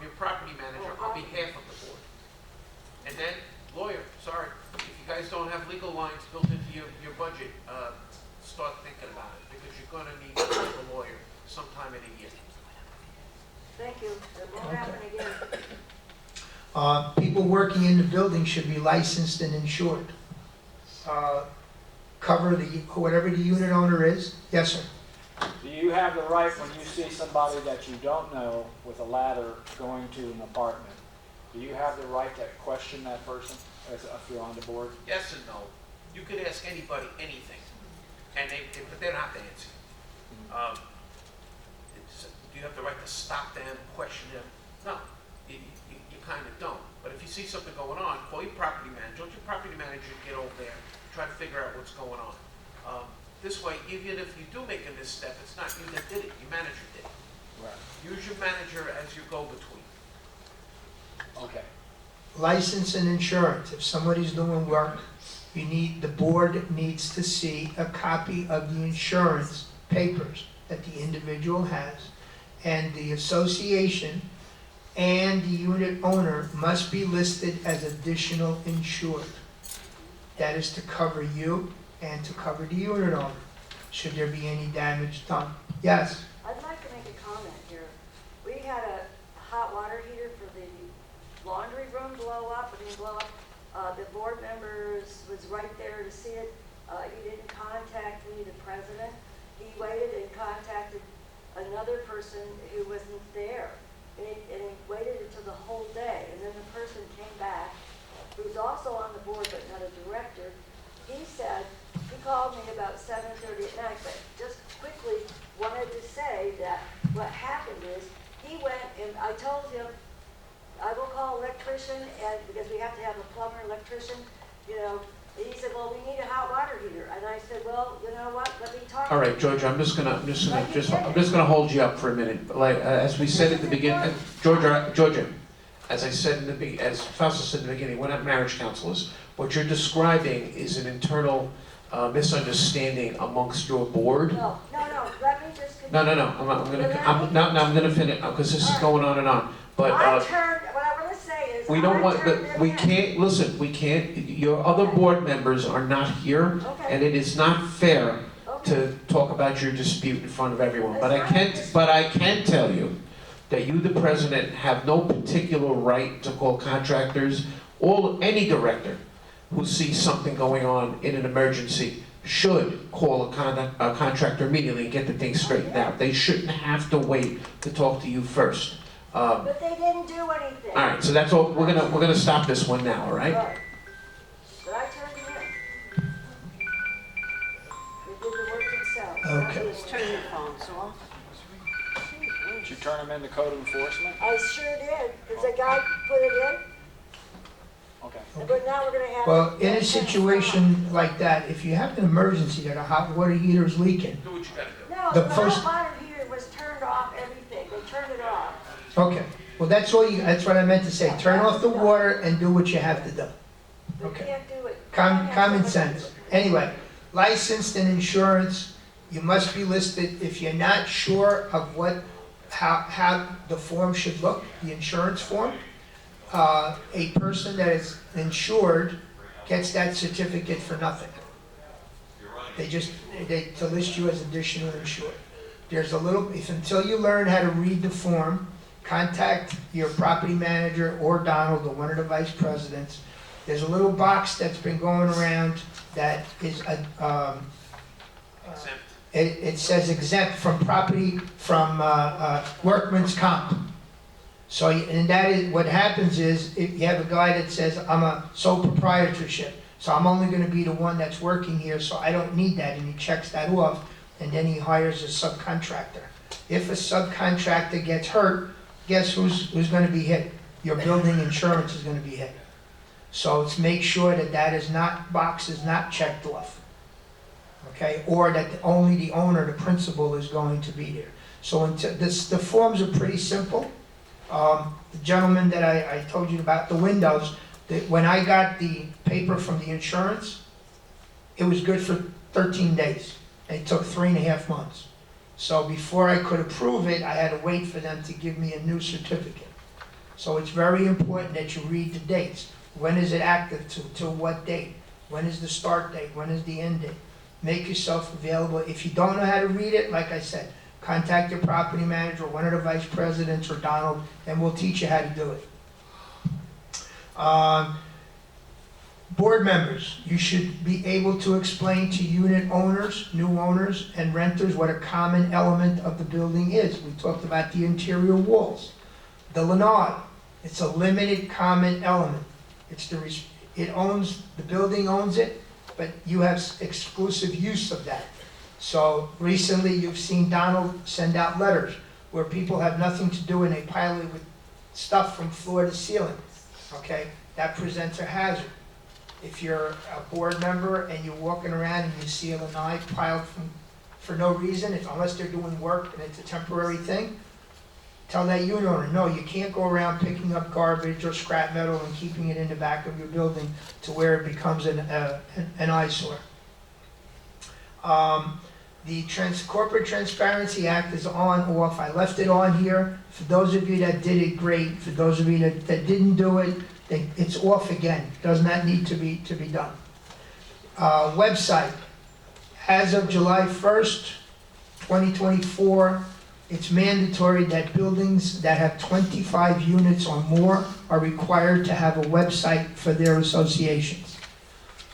[SPEAKER 5] your property manager on behalf of the board. And then, lawyer, sorry, if you guys don't have legal lines built into your budget, start thinking about it, because you're gonna need a lawyer sometime in a year.
[SPEAKER 1] Thank you. It won't happen again.
[SPEAKER 2] People working in the building should be licensed and insured. Cover whatever the unit owner is. Yes, sir.
[SPEAKER 7] Do you have the right when you see somebody that you don't know with a ladder going to an apartment? Do you have the right to question that person if you're on the board?
[SPEAKER 5] Yes and no. You could ask anybody anything, and but they don't have to answer. Do you have the right to stop them, question them? No, you kind of don't. But if you see something going on, call your property manager. Let your property manager get over there, try to figure out what's going on. This way, even if you do make a misstep, it's not you that did it, your manager did it.
[SPEAKER 7] Right.
[SPEAKER 5] Use your manager as your go-between.
[SPEAKER 7] Okay.
[SPEAKER 2] License and insurance. If somebody's doing work, the board needs to see a copy of the insurance papers that the individual has. And the association and the unit owner must be listed as additional insured. That is to cover you and to cover the unit owner, should there be any damage done. Yes?
[SPEAKER 1] I'd like to make a comment here. We had a hot water heater for the laundry room blow up. It didn't blow up. The board members was right there to see it. He didn't contact me, the president. He waited and contacted another person who wasn't there. And he waited until the whole day. And then the person came back, who's also on the board but not a director. He said, he called me about 7:30 at night, but just quickly wanted to say that what happened is, he went and I told him, I will call electrician, and because we have to have a plumber, electrician, you know. And he said, well, we need a hot water heater. And I said, well, you know what, let me talk.
[SPEAKER 5] All right, Georgia, I'm just gonna hold you up for a minute. Like, as we said at the beginning, Georgia, as I said as Fausto said in the beginning, we're not marriage counselors. What you're describing is an internal misunderstanding amongst your board.
[SPEAKER 1] No, let me just continue.
[SPEAKER 5] No, I'm gonna finish, because this is going on and on. But,
[SPEAKER 1] I turned, what I want to say is,
[SPEAKER 5] we don't want,
[SPEAKER 1] I turned them
[SPEAKER 5] we
[SPEAKER 1] in.
[SPEAKER 5] can't, listen, we can't, your other board members are not here,
[SPEAKER 1] Okay.
[SPEAKER 5] and it is not fair
[SPEAKER 1] Okay.
[SPEAKER 5] to talk about your dispute in front of everyone. But I can tell you that you, the president, have no particular right to call contractors, or any director who sees something going on in an emergency should call a contractor immediately and get the thing straightened out. They shouldn't have to wait to talk to you first.
[SPEAKER 1] But they didn't do anything.
[SPEAKER 5] All right, so that's all, we're gonna stop this one now, all right?
[SPEAKER 1] Right. But I turned them in. They did the work themselves.
[SPEAKER 2] Okay.
[SPEAKER 8] Just turn your phones off.
[SPEAKER 7] Did you turn them into code enforcement?
[SPEAKER 1] I sure did, because the guy put it in,
[SPEAKER 7] Okay.
[SPEAKER 1] but now we're gonna have.
[SPEAKER 2] Well, in a situation like that, if you have an emergency that a hot water heater is leaking,
[SPEAKER 5] Do what you gotta do.
[SPEAKER 1] No,
[SPEAKER 2] the
[SPEAKER 1] the
[SPEAKER 2] first-
[SPEAKER 1] hot water heater was turned off, everything, they turned it off.
[SPEAKER 2] okay. Well, that's what I meant to say. Turn off the water and do what you have to do.
[SPEAKER 1] You
[SPEAKER 2] Okay.
[SPEAKER 1] can't do it.
[SPEAKER 2] Common sense. Anyway, licensed and insurance, You must be listed, if you're not sure of how the form should look, the insurance form, a person that is insured gets that certificate for nothing. To list you as additional insured. There's a little, until you learn how to read the form, contact your property manager or Donald or one of the vice presidents. There's a little box that's been going around that is,
[SPEAKER 5] Exempt.
[SPEAKER 2] it says exempt from workman's comp. So, and that is, what happens is, if you have a guy that says, I'm a sole proprietorship, so I'm only gonna be the one that's working here, so I don't need that, and he checks that off, and then he hires a subcontractor. If a subcontractor gets hurt, guess who's gonna be hit? Your building insurance is gonna be hit. So let's make sure that box is not checked off. Okay, or that only the owner, the principal, is going to be there. So the forms are pretty simple. The gentleman that I told you about, the windows, when I got the paper from the insurance, it was good for 13 days. It took 3.5 months. So before I could approve it, I had to wait for them to give me a new certificate. So it's very important that you read the dates. When is it active to what date? When is the start date? When is the end date? Make yourself available. If you don't know how to read it, like I said, contact your property manager, one of the vice presidents, or Donald, and we'll teach you how to do it. Board members, you should be able to explain to unit owners, new owners, and renters what a common element of the building is. We talked about the interior walls. The lanai, it's a limited common element. The building owns it, but you have exclusive use of that. So recently, you've seen Donald send out letters where people have nothing to do and they pile it with stuff from floor to ceiling. Okay, that presents a hazard. If you're a board member and you're walking around and you see a lanai piled for no reason, unless they're doing work and it's a temporary thing, tell that unit owner, no, you can't go around picking up garbage or scrap metal and keeping it in the back of your building to where it becomes an eyesore. The Corporate Transparency Act is on or off. I left it on here. For those of you that did it, great. For those of you that didn't do it, it's off again. Does not need to be done. Website. As of July 1st, 2024, it's mandatory that buildings that have 25 units or more are required to have a website for their associations.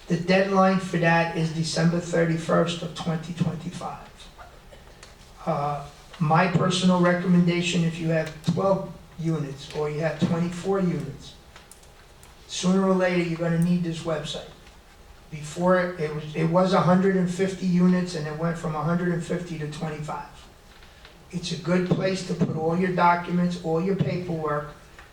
[SPEAKER 2] The deadline for that is December 31st of 2025. My personal recommendation, if you have 12 units or you have 24 units, sooner or later you're going to need this website. Before it was 150 units and it went from 150 to 25. It's a good place to put all your documents, all your paperwork.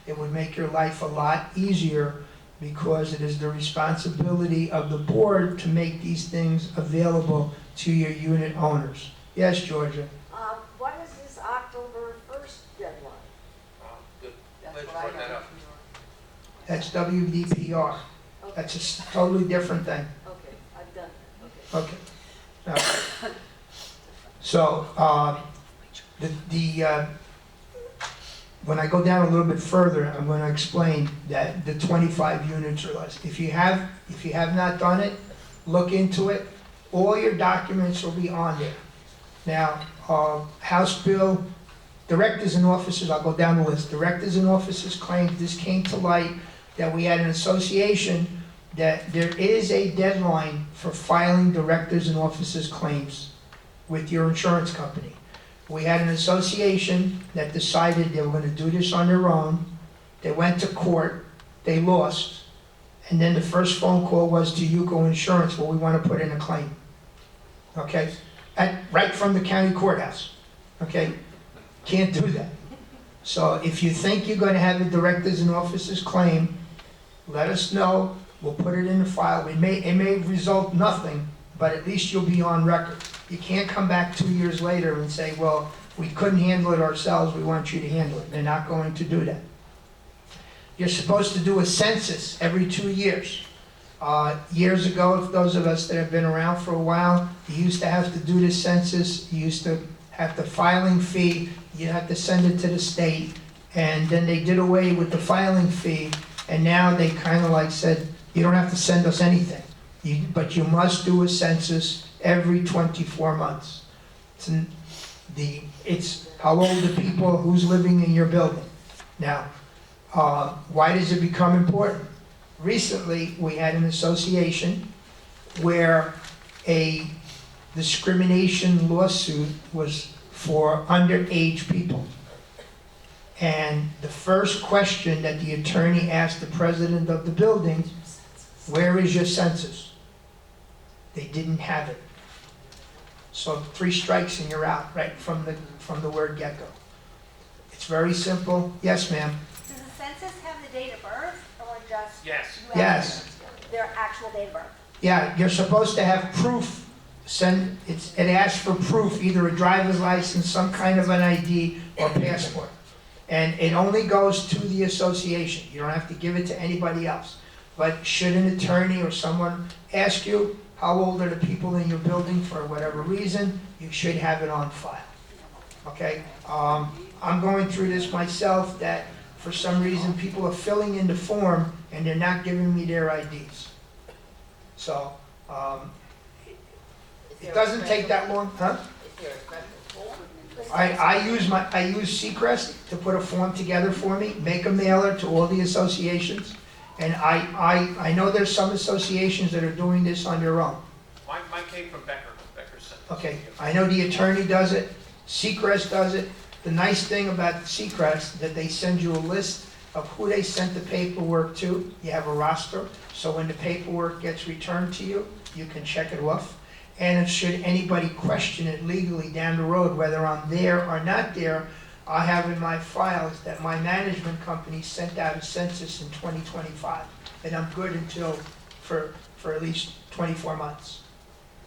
[SPEAKER 2] It would make your life a lot easier because it is the responsibility of the board to make these things available to your unit owners. Yes, Georgia?
[SPEAKER 1] What is this October 1st deadline?
[SPEAKER 5] Good.
[SPEAKER 3] That's
[SPEAKER 5] Glad you
[SPEAKER 3] what I
[SPEAKER 5] brought that
[SPEAKER 3] got.
[SPEAKER 5] up.
[SPEAKER 2] That's WDPR.
[SPEAKER 1] Okay,
[SPEAKER 2] That's a totally different thing.
[SPEAKER 1] okay, I've done that, okay.
[SPEAKER 2] Okay. So, when I go down a little bit further, I'm going to explain that the 25 units or less. If you have not done it, look into it. All your documents will be on there. Now, House Bill, directors and officers, I'll go down the list. Directors and officers claimed this came to light that we had an association that there is a deadline for filing directors and officers claims with your insurance company. We had an association that decided they were going to do this on their own. They went to court, they lost, and then the first phone call was to Yuko Insurance, well, we want to put in a claim. Okay? Right from the county courthouse. Okay? Can't do that. So if you think you're going to have a directors and officers claim, let us know. We'll put it in the file. It may result nothing, but at least you'll be on record. You can't come back 2 years later and say, well, we couldn't handle it ourselves, we want you to handle it. They're not going to do that. You're supposed to do a census every 2 years. Years ago, if those of us that have been around for a while, you used to have to do the census, you used to have the filing fee, you had to send it to the state, and then they did away with the filing fee, and now they kind of like said, you don't have to send us anything, but you must do a census every 24 months. It's how old the people, who's living in your building. Now, why does it become important? Recently, we had an association where a discrimination lawsuit was for underage people. And the first question that the attorney asked the president of the building, where is your census? They didn't have it. So 3 strikes and you're out, right from the word get-go. It's very simple. Yes, ma'am?
[SPEAKER 4] Does the census have the date of birth or just?
[SPEAKER 5] Yes.
[SPEAKER 4] you have
[SPEAKER 2] Yes.
[SPEAKER 4] Their actual date of birth?
[SPEAKER 2] Yeah, you're supposed to have proof. It asks for proof, either a driver's license, some kind of an ID, or passport. And it only goes to the association. You don't have to give it to anybody else. But should an attorney or someone ask you, how old are the people in your building for whatever reason, you should have it on file. Okay? I'm going through this myself, that for some reason people are filling in the form and they're not giving me their IDs. So, it doesn't take that long, huh? I use Seacrest to put a form together for me, make a mailer to all the associations, and I know there's some associations that are doing this on their own.
[SPEAKER 5] Mine came from Becker sent it.
[SPEAKER 2] Okay, I know the attorney does it, Seacrest does it. The nice thing about Seacrest, that they send you a list of who they sent the paperwork to. You have a roster, so when the paperwork gets returned to you, you can check it off. And if should anybody question it legally down the road, whether I'm there or not there, I have in my files that my management company sent out a census in 2025, and I'm good until, for at least 24 months.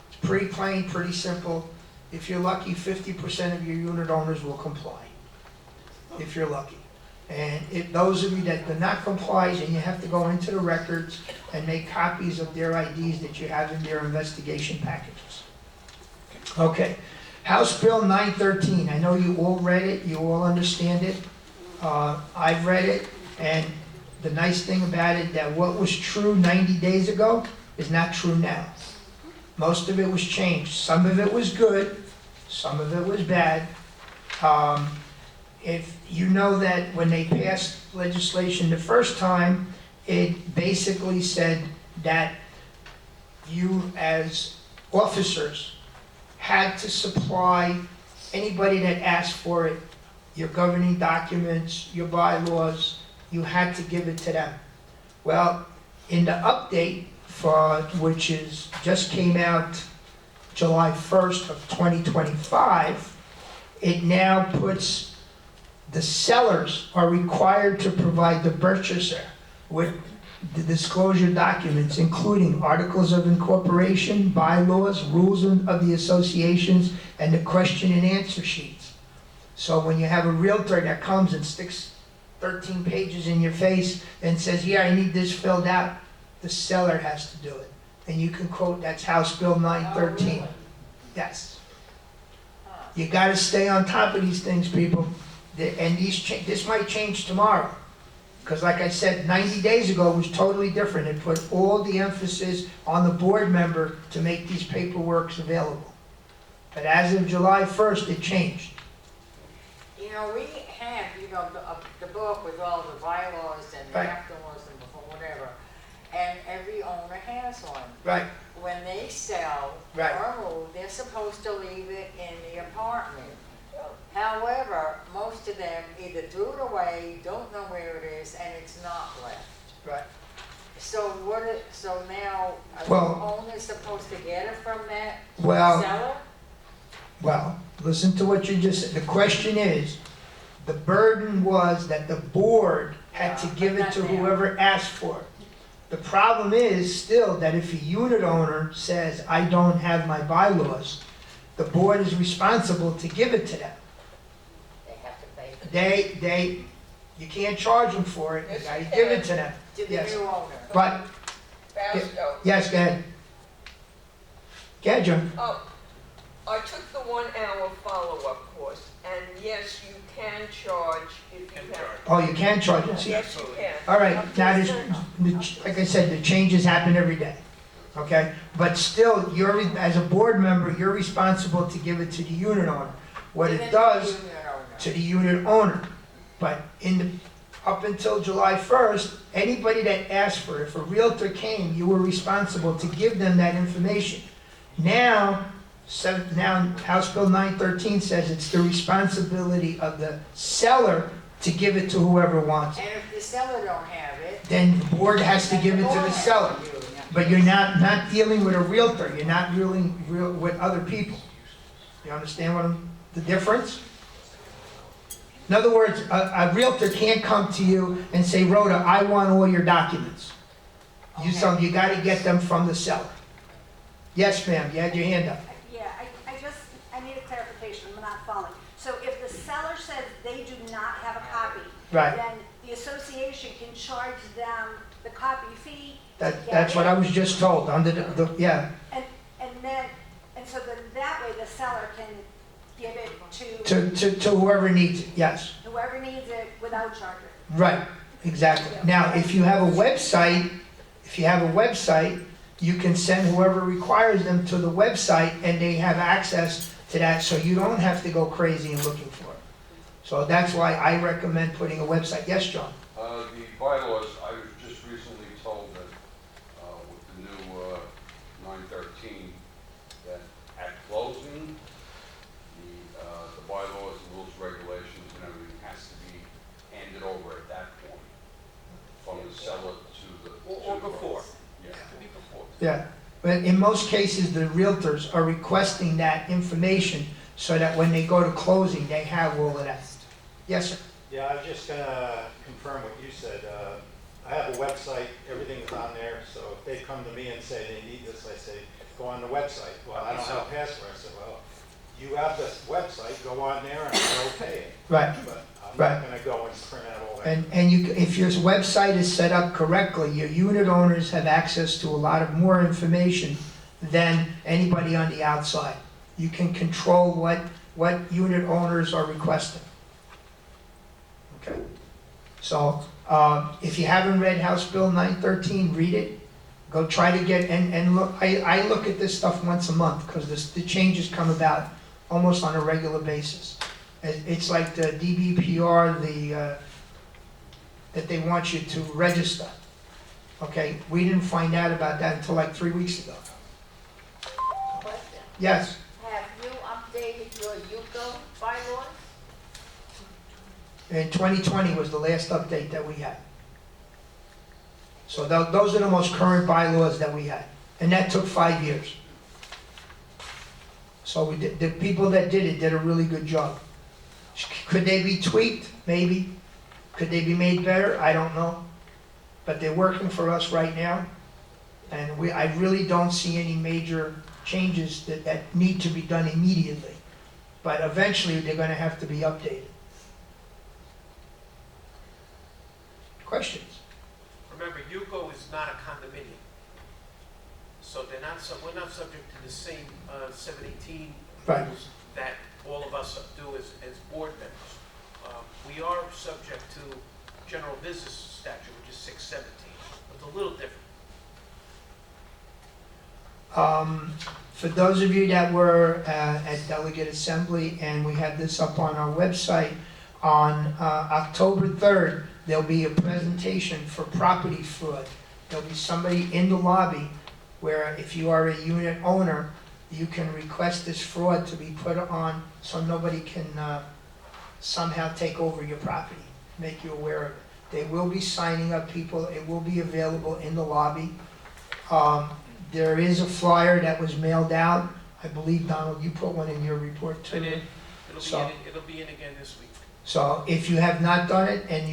[SPEAKER 2] It's pretty plain, pretty simple. If you're lucky, 50% of your unit owners will comply, if you're lucky. And those of you that do not comply, then you have to go into the records and make copies of their IDs that you have in their investigation packages. Okay, House Bill 913, I know you all read it, you all understand it. I've read it, and the nice thing about it, that what was true 90 days ago is not true now. Most of it was changed. Some of it was good, some of it was bad. If you know that when they passed legislation the first time, it basically said that you as officers had to supply anybody that asked for it, your governing documents, your bylaws, you had to give it to them. Well, in the update, which just came out July 1st of 2025, it now puts the sellers are required to provide the purchaser with the disclosure documents, including articles of incorporation, bylaws, rules of the associations, and the question and answer sheets. So when you have a realtor that comes and sticks 13 pages in your face and says, yeah, I need this filled out, the seller has to do it. And you can quote, that's House Bill 913. Yes. You got to stay on top of these things, people. And this might change tomorrow. Because like I said, 90 days ago was totally different. It put all the emphasis on the board member to make these paperworks available. But as of July 1st, it changed.
[SPEAKER 3] You know, we have, the book with all the bylaws and the
[SPEAKER 2] Right.
[SPEAKER 3] afterwards and before whatever, and every owner has one.
[SPEAKER 2] Right,
[SPEAKER 3] When they sell
[SPEAKER 2] Right.
[SPEAKER 3] or move, they're supposed to leave it in the apartment. However, most of them either threw it away, don't know where it is, and it's not left.
[SPEAKER 2] right.
[SPEAKER 3] So so now, are the
[SPEAKER 2] Well-
[SPEAKER 3] owners supposed to get it from that
[SPEAKER 2] Well,
[SPEAKER 3] seller?
[SPEAKER 2] well, listen to what you just said. The question is, the burden was that the board had to give it to whoever asked for it. The problem is still that if a unit owner says, I don't have my bylaws, the board is responsible to give it to them.
[SPEAKER 3] They have to pay
[SPEAKER 2] You can't charge them for it, you gotta give it to them.
[SPEAKER 3] to the
[SPEAKER 2] Yes.
[SPEAKER 3] new owner.
[SPEAKER 2] But
[SPEAKER 9] Basco.
[SPEAKER 2] Yes, go ahead. Go ahead, John.
[SPEAKER 9] I took the 1 hour follow-up course, and yes, you can charge if you have.
[SPEAKER 2] Oh, you can charge us?
[SPEAKER 9] Yes, you can.
[SPEAKER 2] All right, now, like I said, the changes happen every day, okay? But still, as a board member, you're responsible to give it to the unit owner. What
[SPEAKER 3] Even
[SPEAKER 2] it
[SPEAKER 3] the
[SPEAKER 2] does,
[SPEAKER 3] unit owner.
[SPEAKER 2] to the unit owner. But up until July 1st, anybody that asked for it, if a realtor came, you were responsible to give them that information. Now, House Bill 913 says it's the responsibility of the seller to give it to whoever wants it.
[SPEAKER 3] And if the seller don't have it.
[SPEAKER 2] Then the board has to give it to the seller. But you're not dealing with a realtor, you're not dealing with other people. You understand the difference? In other words, a realtor can't come to you and say, Rhoda, I want all your documents. You tell them you gotta get them from the seller. Yes, ma'am, you had your hand up.
[SPEAKER 4] Yeah, I need a clarification, I'm not following. So if the seller says they do not have a copy,
[SPEAKER 2] Right.
[SPEAKER 4] then the association can charge them the copy fee? to get
[SPEAKER 2] That's what
[SPEAKER 4] it?
[SPEAKER 2] I was just told, under yeah,
[SPEAKER 4] And so then that way the seller can give it
[SPEAKER 2] to whoever needs it, yes.
[SPEAKER 4] whoever needs it without charging.
[SPEAKER 2] Right, exactly. Now, if you have a website, you can send whoever requires them to the website and they have access to that, so you don't have to go crazy and looking for it. So that's why I recommend putting a website. Yes, John?
[SPEAKER 10] The bylaws, I was just recently told that with the new 913, that at closing, the bylaws, the rules, regulations, and everything has to be handed over at that point from the seller to the.
[SPEAKER 5] Or before.
[SPEAKER 10] Yeah.
[SPEAKER 5] To be before.
[SPEAKER 2] Yeah. But in most cases, the realtors are requesting that information so that when they go to closing, they have all of that. Yes, sir?
[SPEAKER 11] Yeah, I was just gonna confirm what you said. I have a website, everything is on there, so if they come to me and say they need this, I say, go on the website. Well, I don't have a password. I said, well, you have this website, go on there and I'll pay it.
[SPEAKER 2] Right.
[SPEAKER 11] But I'm
[SPEAKER 2] Right.
[SPEAKER 11] not gonna go and print out all that.
[SPEAKER 2] And if your website is set up correctly, your unit owners have access to a lot of more information than anybody on the outside. You can control what unit owners are requesting. Okay? So, if you haven't read House Bill 913, read it. Go try to get, and look, I look at this stuff once a month, because the changes come about almost on a regular basis. It's like the DBPR, that they want you to register. Okay, we didn't find out about that until like 3 weeks ago.
[SPEAKER 3] Question,
[SPEAKER 2] Yes,
[SPEAKER 3] have you updated your UCO bylaws?
[SPEAKER 2] in 2020 was the last update that we had. So those are the most current bylaws that we had, and that took 5 years. So the people that did it did a really good job. Could they be tweaked? Maybe. Could they be made better? I don't know. But they're working for us right now, and I really don't see any major changes that need to be done immediately. But eventually, they're gonna have to be updated. Questions?
[SPEAKER 5] Remember, UCO is not a condominium. So we're not subject to the same 718
[SPEAKER 2] Right.
[SPEAKER 5] rules that all of us do as board members. We are subject to general business statute, which is 617. It's a little different.
[SPEAKER 2] For those of you that were at Delegate Assembly, and we have this up on our website, on October 3rd, there'll be a presentation for property fraud. There'll be somebody in the lobby where if you are a unit owner, you can request this fraud to be put on so nobody can somehow take over your property, make you aware of it. They will be signing up people, it will be available in the lobby. There is a flyer that was mailed out. I believe, Donald, you put one in your report too.
[SPEAKER 5] I did.
[SPEAKER 2] So-
[SPEAKER 5] It'll be in again this week.
[SPEAKER 2] So if you have not done it and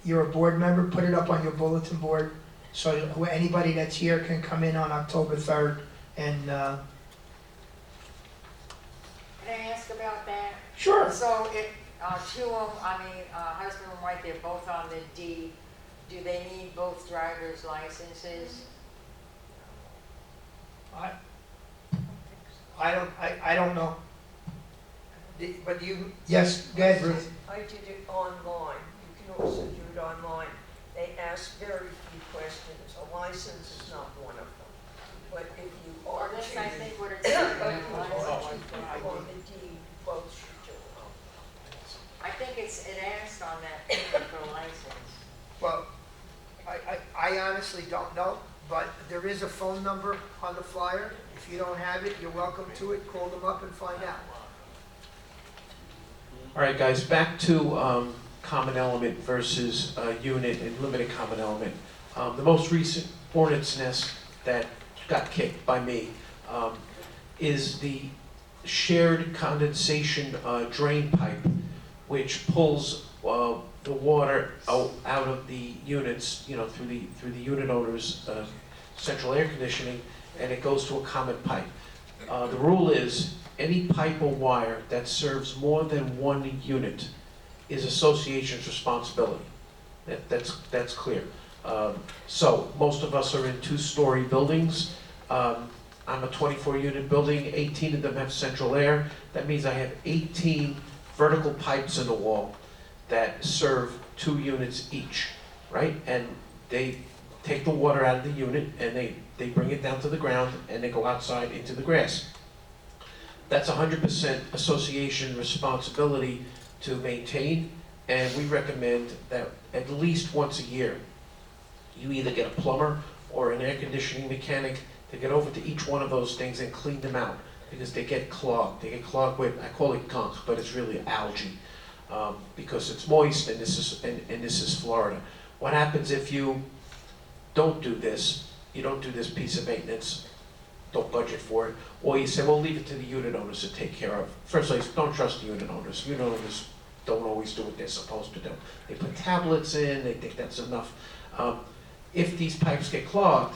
[SPEAKER 2] you're a board member, put it up on your bulletin board so anybody that's here can come in on October 3rd and,
[SPEAKER 3] Can I ask about that?
[SPEAKER 2] sure.
[SPEAKER 3] So husband and wife, they're both on the Do they need both driver's licenses?
[SPEAKER 2] I don't know. But you, yes, go ahead, Ruth.
[SPEAKER 9] I did it online. You can also do it online. They ask very few questions. A license is not one of them. But if you are
[SPEAKER 3] Well, that's, I
[SPEAKER 9] to,
[SPEAKER 3] think, what it's
[SPEAKER 9] but
[SPEAKER 3] saying.
[SPEAKER 9] you are to on the deed, both should do it.
[SPEAKER 3] I think it asked on that paper for a license.
[SPEAKER 2] Well, I honestly don't know, but there is a phone number on the flyer. If you don't have it, you're welcome to it. Call them up and find out.
[SPEAKER 5] All right, guys, back to common element versus unit and limited common element. The most recent hornet's nest that got kicked by me is the shared condensation drain pipe, which pulls the water out of the units, you know, through the unit owner's central air conditioning, and it goes to a common pipe. The rule is any pipe or wire that serves more than one unit is association's responsibility. That's clear. So most of us are in two-story buildings. I'm a 24-unit building. 18 of them have central air. That means I have 18 vertical pipes in the wall that serve 2 units each, right? And they take the water out of the unit and they bring it down to the ground and they go outside into the grass. That's 100% association responsibility to maintain, and we recommend that at least once a year, you either get a plumber or an air conditioning mechanic to get over to each one of those things and clean them out, because they get clogged. They get clogged with, I call it gunk, but it's really algae, because it's moist, and this is Florida. What happens if you don't do this? You don't do this piece of maintenance, don't budget for it, or you say, well, leave it to the unit owners to take care of. First place, don't trust the unit owners. Unit owners don't always do what they're supposed to do. They put tablets in, they think that's enough. If these pipes get clogged,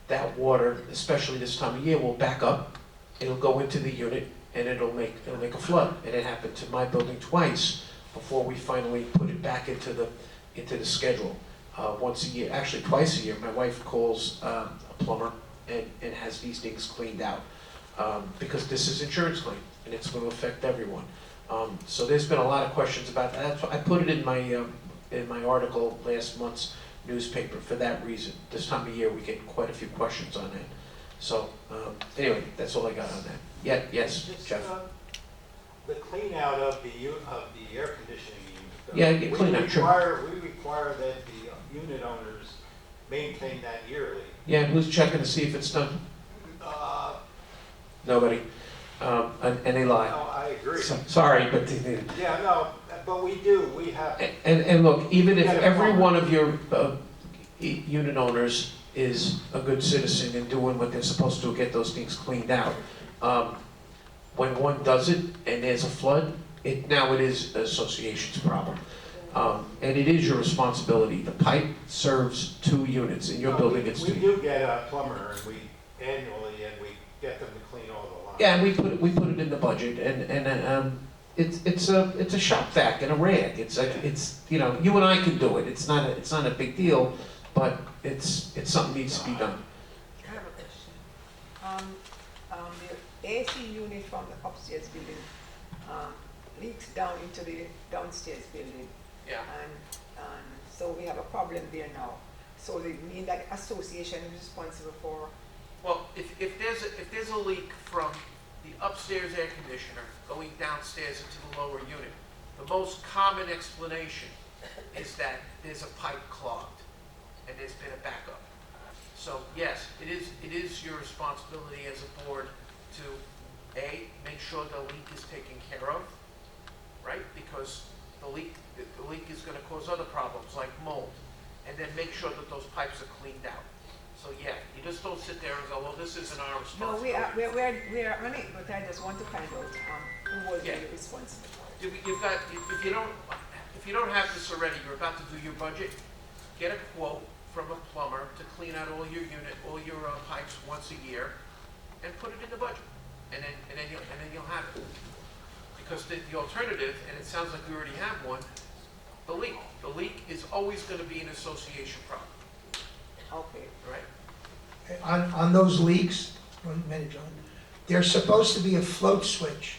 [SPEAKER 5] that water, especially this time of year, will back up, it'll go into the unit, and it'll make a flood. And it happened to my building twice before we finally put it back into the schedule. Once a year, actually twice a year, my wife calls a plumber and has these things cleaned out, because this is insurance claim, and it's going to affect everyone. So there's been a lot of questions about that. That's why I put it in my article last month's newspaper for that reason. This time of year, we get quite a few questions on that. So anyway, that's all I got on that. Yeah, yes,
[SPEAKER 11] Just,
[SPEAKER 5] Jeff.
[SPEAKER 11] the clean out of the air conditioning unit.
[SPEAKER 5] Yeah, get clean out, sure.
[SPEAKER 11] We require that the unit owners maintain that yearly.
[SPEAKER 5] Yeah, who's checking to see if it's done? Nobody. And they lie.
[SPEAKER 11] No, I agree.
[SPEAKER 5] Sorry, but
[SPEAKER 11] Yeah, no, but we do, we have.
[SPEAKER 5] and look, even if
[SPEAKER 11] Yeah,
[SPEAKER 5] every
[SPEAKER 11] plumber.
[SPEAKER 5] one of your unit owners is a good citizen and doing what they're supposed to get those things cleaned out, when one does it and there's a flood, now it is the association's problem. And it is your responsibility. The pipe serves 2 units. In your building, it's 2.
[SPEAKER 11] We do get a plumber and we annually, and we get them to clean all the lines.
[SPEAKER 5] Yeah, and we put it in the budget, and it's a shop vac and a rag. It's like, it's, you know, you and I can do it. It's not a big deal, but it's something needs to be done.
[SPEAKER 12] I have a question. The AC unit from the upstairs building leaks down into the downstairs building.
[SPEAKER 5] Yeah.
[SPEAKER 12] And so we have a problem there now. So they mean that association is responsible for.
[SPEAKER 5] Well, if there's a leak from the upstairs air conditioner going downstairs into the lower unit, the most common explanation is that there's a pipe clogged and there's been a backup. So yes, it is your responsibility as a board to make sure the leak is taken care of, right? Because the leak is going to cause other problems like mold, and then make sure that those pipes are cleaned out. So yeah, you just don't sit there and go, well, this isn't our
[SPEAKER 12] No,
[SPEAKER 5] responsibility.
[SPEAKER 12] we are on it, but I just want to find out who was really responsible.
[SPEAKER 5] If you don't have this already, you're about to do your budget, get a quote from a plumber to clean out all your pipes once a year, and put it in the budget, and then you'll have it. Because the alternative, and it sounds like you already have one, The leak. The leak is always gonna be an association problem,
[SPEAKER 12] Okay.
[SPEAKER 5] right?
[SPEAKER 2] On those leaks, 1 minute, John, there's supposed to be a float switch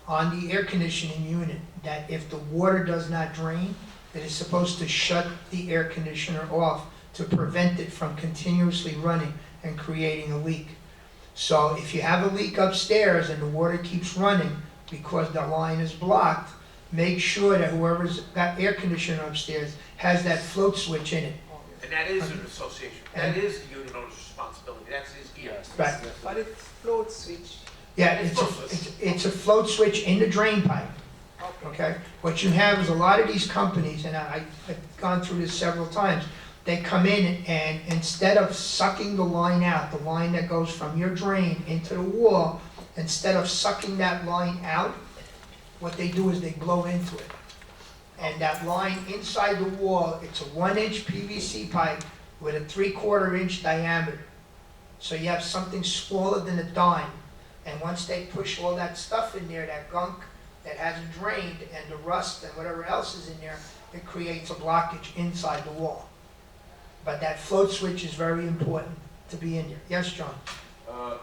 [SPEAKER 2] on the air conditioning unit that if the water does not drain, it is supposed to shut the air conditioner off to prevent it from continuously running and creating a leak. So if you have a leak upstairs and the water keeps running because the line is blocked, make sure that whoever's got air conditioner upstairs has that float switch in it.
[SPEAKER 5] And that is an association, that is the unit owner's responsibility, that's his gear.
[SPEAKER 2] Right.
[SPEAKER 12] But it's float switch.
[SPEAKER 2] Yeah, it's a float switch in the drain pipe. Okay, what you have is a lot of these companies, and I've gone through this several times, they come in and instead of sucking the line out, the line that goes from your drain into the wall, instead of sucking that line out, what they do is they blow into it. And that line inside the wall, it's a 1-inch PVC pipe with a 3/4 inch diameter. So you have something smaller than a dime. And once they push all that stuff in there, that gunk that hasn't drained and the rust and whatever else is in there, it creates a blockage inside the wall. But that float switch is very important to be in there. Yes, John?
[SPEAKER 10] On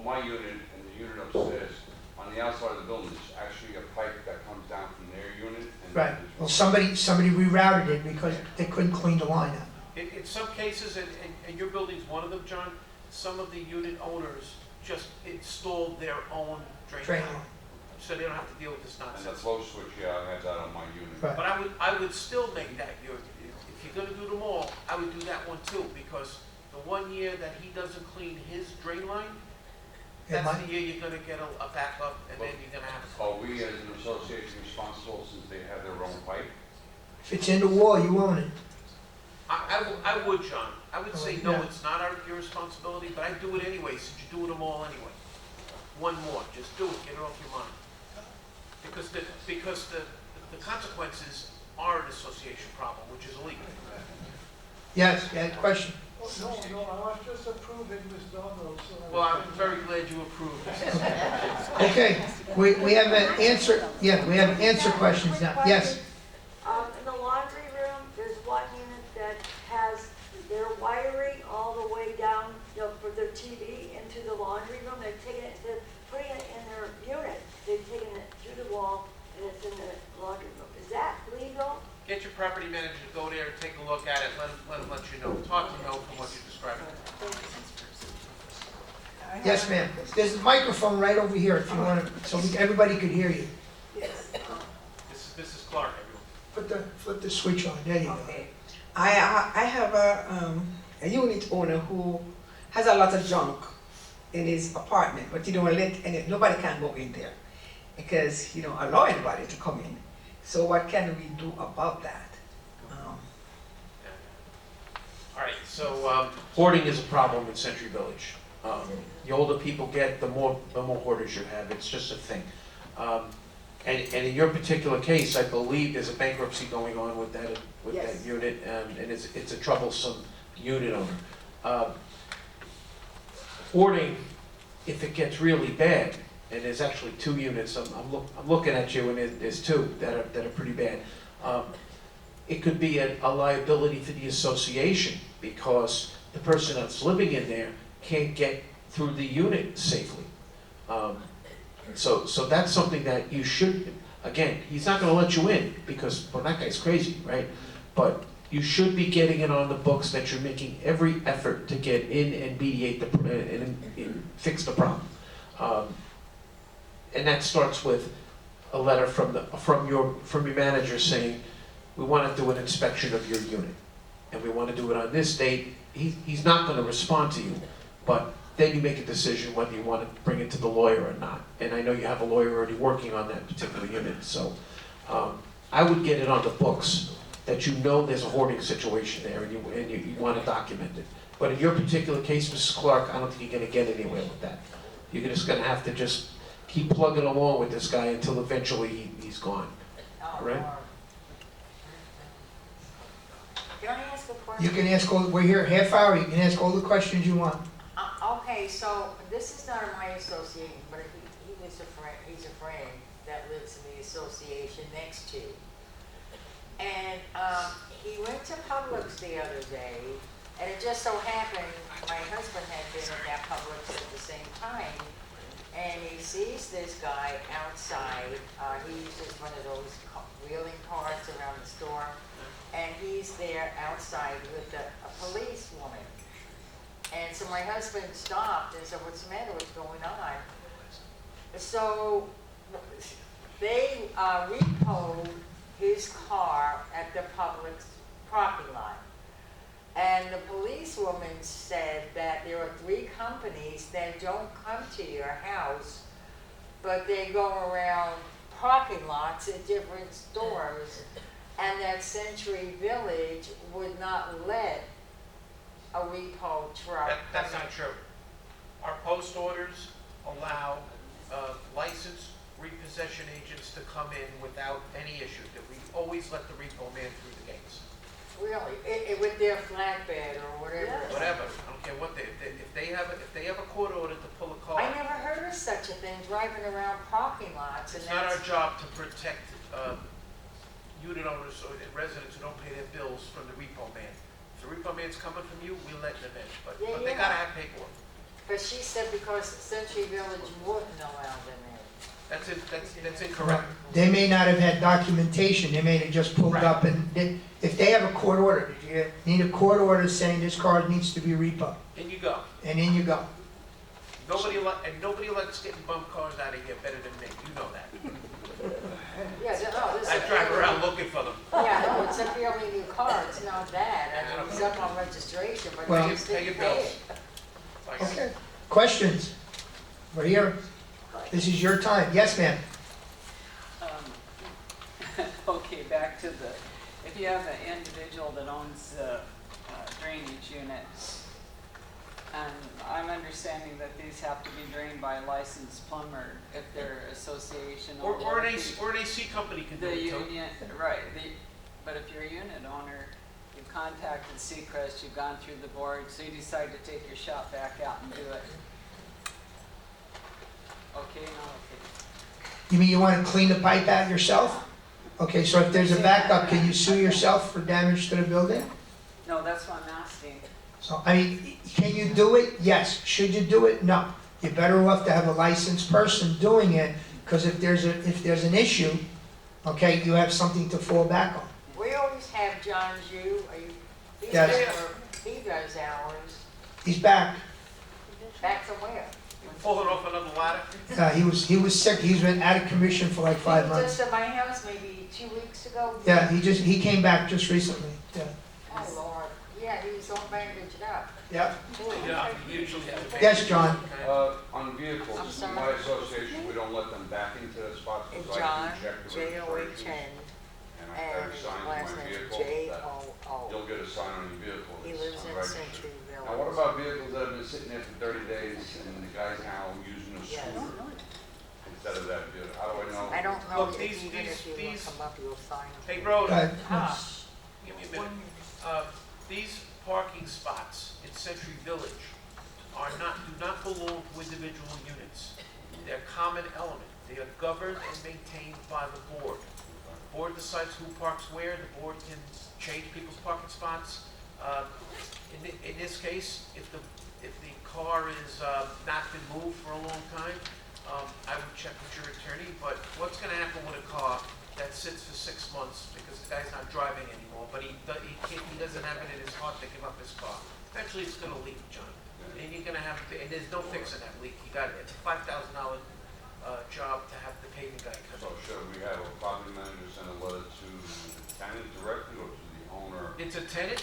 [SPEAKER 10] my unit and the unit upstairs, on the outside of the building, there's actually a pipe that comes down from their unit. And
[SPEAKER 2] Right. Well, somebody rerouted it because they couldn't clean the line up.
[SPEAKER 5] In some cases, and your building's one of them, John, some of the unit owners just installed their own drain
[SPEAKER 2] Drain
[SPEAKER 5] line.
[SPEAKER 2] line.
[SPEAKER 5] So they don't have to deal with this
[SPEAKER 10] And the
[SPEAKER 5] nonsense.
[SPEAKER 10] flow switch, yeah, I have that on my unit.
[SPEAKER 2] Right.
[SPEAKER 5] But I would still make that, if you're gonna do them all, I would do that one too, because the 1 year that he doesn't clean his drain line,
[SPEAKER 2] Yeah,
[SPEAKER 5] that's
[SPEAKER 2] my-
[SPEAKER 5] the year you're gonna get a backup, and then you're gonna have a.
[SPEAKER 10] Are we as an association responsible since they have their own pipe?
[SPEAKER 2] If it's in the wall, you own it.
[SPEAKER 5] I would, John. I would say, no,
[SPEAKER 2] Yeah.
[SPEAKER 5] it's not your responsibility, but I'd do it anyway, since you're doing them all anyway. One more, just do it, get it off your mind. Because the consequences are an association problem, which is illegal.
[SPEAKER 2] Yes, you had a question?
[SPEAKER 6] Oh, no, I was just approving Ms. Donald, so.
[SPEAKER 5] Well, I'm very glad you approved this.
[SPEAKER 2] Okay, we have an answer, yeah, we have answer questions now. Yes?
[SPEAKER 1] In the laundry room, there's one unit that has their wiring all the way down, for their TV into the laundry room. They're putting it in their unit. They've taken it through the wall and it's in the laundry room. Is that legal?
[SPEAKER 5] Get your property manager to go there, take a look at it, let him let you know. Talk to know from what you're describing.
[SPEAKER 2] Yes, ma'am. There's a microphone right over here if you want to, so everybody could hear you.
[SPEAKER 12] Yes.
[SPEAKER 5] This is Mrs. Clark, everyone.
[SPEAKER 2] Flip the switch on, there you go.
[SPEAKER 12] Okay. I have a unit owner who has a lot of junk in his apartment, but he don't let nobody can go in there because he don't allow anybody to come in. So what can we do about that?
[SPEAKER 5] All right, so hoarding is a problem in Century Village. The older people get, the more hoarders you have. It's just a thing. And in your particular case, I believe there's a bankruptcy going on with that
[SPEAKER 12] Yes.
[SPEAKER 5] unit, and it's a troublesome unit owner. Hoarding, if it gets really bad, and there's actually 2 units. I'm looking at you, and there's 2 that are pretty bad. It could be a liability to the association because the person that's living in there can't get through the unit safely. So that's something that you should, again, he's not gonna let you in because, well, that guy's crazy, right? But you should be getting it on the books that you're making every effort to get in and mediate and fix the problem. And that starts with a letter from your manager saying, we want to do an inspection of your unit, and we want to do it on this date. He's not going to respond to you, but then you make a decision whether you want to bring it to the lawyer or not. And I know you have a lawyer already working on that particular unit, so I would get it on the books that you know there's a hoarding situation there, and you want to document it. But in your particular case, Mrs. Clark, I don't think you're going to get anywhere with that. You're just going to have to just keep plugging along with this guy until eventually he's gone. All right?
[SPEAKER 3] Can I ask a question?
[SPEAKER 2] You can ask we're here a half hour, you can ask all the questions you want.
[SPEAKER 3] Okay, so this is not my association, but he's a friend that lives in the association next to. And he went to Publix the other day, and it just so happened my husband had been at that Publix at the same time, and he sees this guy outside. He uses one of those wheeling carts around the store, and he's there outside with a police woman. And so my husband stopped and said, "What's the matter? What's going on?" So they repoed his car at the Publix parking lot. And the policewoman said that there are 3 companies that don't come to your house, but they go around parking lots at different stores, and that Century Village would not let a repo truck
[SPEAKER 5] That's
[SPEAKER 3] come
[SPEAKER 5] not true. Our post orders allow licensed repossession agents to come in without any issue. That we always let the repo man through the gates.
[SPEAKER 3] Really, with their flatbed or whatever.
[SPEAKER 1] Yeah.
[SPEAKER 5] Whatever, I don't care what if they have a court order to pull a car.
[SPEAKER 3] I never heard of such a thing, driving around parking lots, and
[SPEAKER 5] It's not our
[SPEAKER 3] that's,
[SPEAKER 5] job to protect unit owners or residents who don't pay their bills from the repo man. If the repo man's coming from you, we let them in, but
[SPEAKER 3] Yeah,
[SPEAKER 5] they
[SPEAKER 3] yeah.
[SPEAKER 5] gotta have paperwork.
[SPEAKER 3] but she said because Century Village wouldn't allow them in.
[SPEAKER 5] That's incorrect.
[SPEAKER 2] They may not have had documentation, they may have just pulled
[SPEAKER 5] Right.
[SPEAKER 2] up and, if they have a court order, you need a court order saying this car needs to be repo,
[SPEAKER 5] In you go.
[SPEAKER 2] and in you go.
[SPEAKER 5] Nobody likes getting bum cars out of here better than me, you know that.
[SPEAKER 3] Yeah, no, this is.
[SPEAKER 5] I drive around looking for them.
[SPEAKER 3] Yeah, no, it's a fairly new car, it's not bad, I mean, it's up on registration, but
[SPEAKER 2] Well-
[SPEAKER 3] they just
[SPEAKER 5] Pay your
[SPEAKER 3] didn't pay
[SPEAKER 5] bills.
[SPEAKER 3] it.
[SPEAKER 5] Like,
[SPEAKER 2] Okay, questions? We're here, this is your time, yes ma'am?
[SPEAKER 13] Okay, back to if you have an individual that owns a drainage unit, and I'm understanding that these have to be drained by a licensed plumber if they're association
[SPEAKER 5] Or an AC company can do
[SPEAKER 13] The
[SPEAKER 5] it too.
[SPEAKER 13] union, right, but if you're a unit owner, you've contacted Seacrest, you've gone through the board, so you decide to take your shop back out and do it. Okay, no, okay.
[SPEAKER 2] You mean you wanna clean the pipe out yourself? Okay, so if there's a backup, can you sue yourself for damage to the building?
[SPEAKER 13] No, that's what I'm asking.
[SPEAKER 2] So, I mean, can you do it? Yes. Should you do it? No. You're better off to have a licensed person doing it, because if there's an issue, okay, you have something to fall back on.
[SPEAKER 3] We always have John Jew, he's
[SPEAKER 2] Yes.
[SPEAKER 3] there, he does ours,
[SPEAKER 2] He's back.
[SPEAKER 3] back from where?
[SPEAKER 5] Falling off another ladder.
[SPEAKER 2] He was sick. He's been out of commission for like 5
[SPEAKER 3] He was
[SPEAKER 2] months.
[SPEAKER 3] just at my house maybe 2 weeks ago.
[SPEAKER 2] Yeah, he came back just recently. Yeah.
[SPEAKER 3] Oh, Lord, yeah, he's all bandaged up.
[SPEAKER 2] Yeah.
[SPEAKER 5] Yeah, usually have.
[SPEAKER 2] Yes, John.
[SPEAKER 10] On vehicles,
[SPEAKER 3] I'm
[SPEAKER 10] in
[SPEAKER 3] sorry?
[SPEAKER 10] my association, we don't let them back into the spots
[SPEAKER 3] And
[SPEAKER 10] because I
[SPEAKER 3] John,
[SPEAKER 10] can check the
[SPEAKER 3] J-O-H-N,
[SPEAKER 10] registration. And I
[SPEAKER 3] and
[SPEAKER 10] carry
[SPEAKER 3] his
[SPEAKER 10] signs on
[SPEAKER 3] last
[SPEAKER 10] my
[SPEAKER 3] name
[SPEAKER 10] vehicle that
[SPEAKER 3] J-O-O.
[SPEAKER 10] you'll get a sign on your vehicle.
[SPEAKER 3] He
[SPEAKER 10] that's
[SPEAKER 3] lives in
[SPEAKER 10] unregistered.
[SPEAKER 3] Century Village.
[SPEAKER 10] Now, what about vehicles that have been sitting there for 30 days and the guy's now using a
[SPEAKER 3] Yes.
[SPEAKER 10] scooter instead of that vehicle? How do I know?
[SPEAKER 3] I don't know
[SPEAKER 5] Look,
[SPEAKER 3] if
[SPEAKER 5] these-
[SPEAKER 3] even if you
[SPEAKER 5] these-
[SPEAKER 3] look him up, you'll find him.
[SPEAKER 5] Hey, Rhoda,
[SPEAKER 2] Go ahead.
[SPEAKER 5] give me a minute. These parking spots in Century Village do not belong to individual units. They're common element. They are governed and maintained by the board. The board decides who parks where. The board can change people's parking spots. In this case, if the car is not been moved for a long time, I would check with your attorney. But what's going to happen with a car that sits for 6 months because the guy's not driving anymore, but he doesn't have it in his heart to give up his car? Eventually, it's going to leak, John. And you're going to have to, and there's no fixing that leak. It's a $5,000 job to have the paving guy come
[SPEAKER 10] So
[SPEAKER 5] in.
[SPEAKER 10] should we have a property manager send a letter to the tenant directly or to the owner?
[SPEAKER 5] It's a tenant.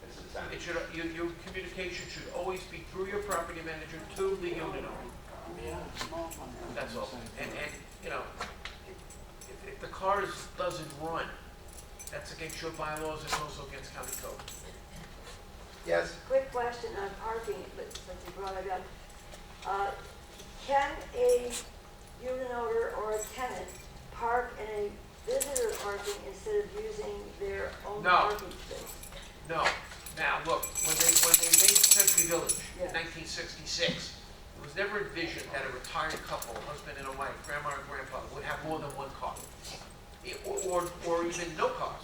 [SPEAKER 10] It's a tenant.
[SPEAKER 5] It should, your communication should always be through your property manager to the unit owner. That's all. And you know, if the car doesn't run, that's against your bylaws, it's also against county code.
[SPEAKER 2] Yes.
[SPEAKER 1] Quick question on parking, but since you brought it up. Can a unit owner or a tenant park in a visitor parking instead of using their own
[SPEAKER 5] No.
[SPEAKER 1] parking space?
[SPEAKER 5] No. Now, look, when they made Century Village in
[SPEAKER 1] Yeah.
[SPEAKER 5] 1966, it was never envisioned that a retired couple, husband and a wife, grandma and grandpa, would have more than one car. Or even no cars.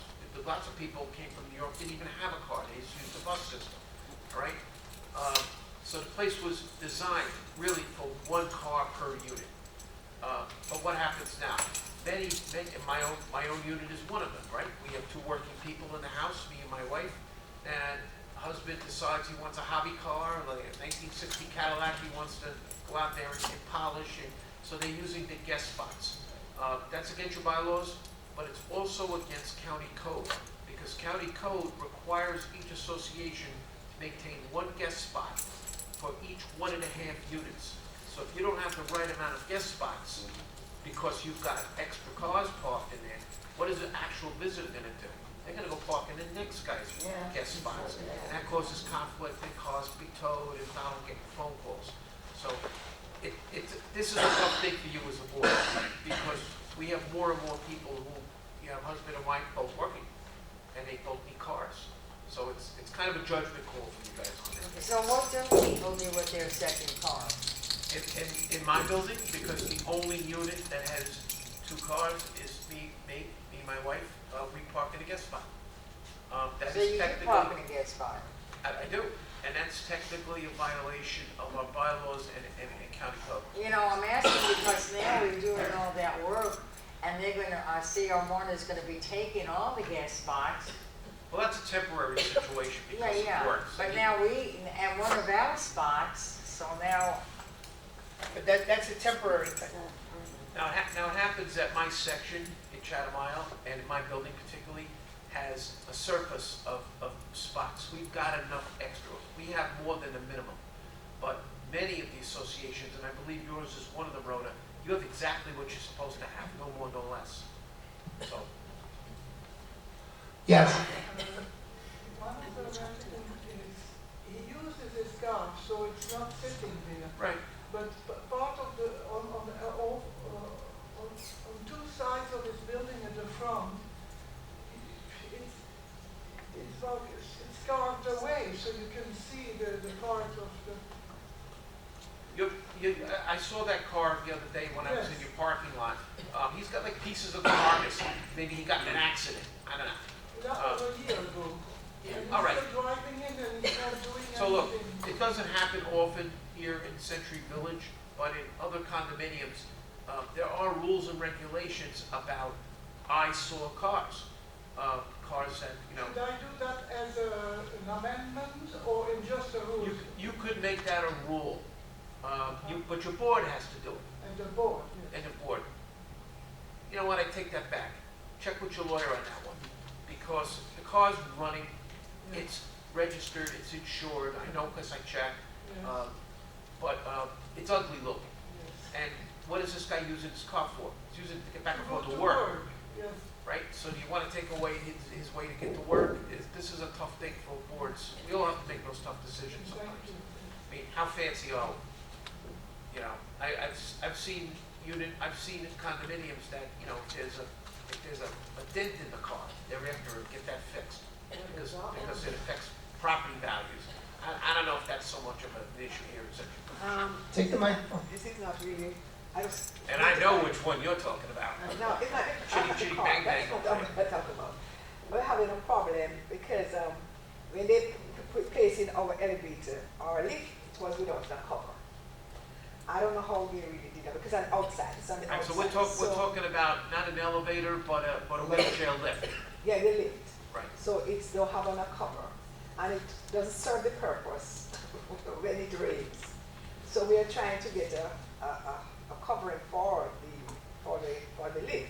[SPEAKER 5] lots of people came from New York, didn't even have a car, they just used the bus system, all right? So the place was designed really for one car per unit. But what happens now? Many, my own unit is one of them, right? We have 2 working people in the house, me and my wife, and husband decides he wants a hobby car, like a 1960 Cadillac, he wants to go out there and polish, and so they're using the guest spots. That's against your bylaws, but it's also against county code, because county code requires each association to maintain 1 guest spot for each 1.5 units. So if you don't have the right amount of guest spots, because you've got extra cars parked in there, what is an actual visitor gonna do? They're gonna go park in the next guy's guest spots. And that causes conflict, and cars be towed, and Donald getting phone calls. So this is a tough thing for you as a board, because we have more and more people who, you know, husband and wife both working, and they both need cars. So it's kind of a judgment call for you guys on this.
[SPEAKER 3] So what do people do with their second car?
[SPEAKER 5] In my building, because the only unit that has 2 cars is me, my wife, we park in a guest spot. That
[SPEAKER 3] So
[SPEAKER 5] is
[SPEAKER 3] you can
[SPEAKER 5] technically,
[SPEAKER 3] park in a guest spot?
[SPEAKER 5] I do, and that's technically a violation of our bylaws and county code.
[SPEAKER 3] You know, I'm asking because now we're doing all that work, and they're gonna, CR1 is gonna be taking all the guest spots.
[SPEAKER 5] Well, that's a temporary situation
[SPEAKER 3] Yeah,
[SPEAKER 5] because it
[SPEAKER 3] yeah,
[SPEAKER 5] works.
[SPEAKER 3] but now and one of our spots, so now,
[SPEAKER 2] But that's a temporary thing.
[SPEAKER 5] Now it happens that my section in Chatham Isle, and my building particularly, has a surplus of spots. We've got enough extras. We have more than the minimum. But many of the associations, and I believe yours is one of them, Rhoda, you have exactly what you're supposed to have, no more, no less. So,
[SPEAKER 2] Yes.
[SPEAKER 6] One of the residents is, he uses his car, so it's not sitting there.
[SPEAKER 5] right.
[SPEAKER 6] But part of the, on 2 sides of his building at the front, it's like, it's carved away, so you can see the part of the,
[SPEAKER 5] I saw that car the other day when I was in
[SPEAKER 6] Yes.
[SPEAKER 5] your parking lot. He's got like pieces of the carcass. Maybe he got in an accident. I don't know.
[SPEAKER 6] that was a year ago. And he's
[SPEAKER 5] All right.
[SPEAKER 6] still driving in and he's not doing anything.
[SPEAKER 5] So look, it doesn't happen often here in Century Village, but in other condominiums, there are rules and regulations about eyesore cars. Cars that, you know,
[SPEAKER 6] Should I do that as an amendment or in just a rule?
[SPEAKER 5] you could make that a rule, but your board has to do it,
[SPEAKER 6] And the board, yes.
[SPEAKER 5] and the board. You know what, I take that back. Check with your lawyer on that one, because the car's running, it's registered, it's insured, I know because I checked.
[SPEAKER 6] Yes.
[SPEAKER 5] But it's ugly looking.
[SPEAKER 6] Yes.
[SPEAKER 5] And what is this guy using his car for? He's using it to get back and
[SPEAKER 6] Go
[SPEAKER 5] forth to work,
[SPEAKER 6] Yes.
[SPEAKER 5] right? So do you want to take away his way to get to work? This is a tough thing for boards. We all have to make those tough decisions
[SPEAKER 6] Thank
[SPEAKER 5] sometimes.
[SPEAKER 6] you.
[SPEAKER 5] I mean, how fancy are we? You know, I've seen condominiums that, you know, if there's a dent in the car, they're after get that fixed because it affects property values. I don't know if that's so much of an issue here in Century.
[SPEAKER 2] Take the microphone.
[SPEAKER 12] This is not really, I just.
[SPEAKER 5] And I know which one you're talking about.
[SPEAKER 12] No, it's not.
[SPEAKER 5] Chitty, chitty, bang, bang.
[SPEAKER 12] That's what I'm talking about. We're having a problem because when they put placing our elevator, our lift, it was without a cover. I don't know how they really did that because it's outside, it's on the
[SPEAKER 5] All right,
[SPEAKER 12] outside.
[SPEAKER 5] so we're talking about not an elevator, but a wheelchair lift.
[SPEAKER 12] Yeah, the lift.
[SPEAKER 5] Right.
[SPEAKER 12] So it's don't have on a cover and it doesn't serve the purpose when it rains. So we are trying to get a covering for the lift.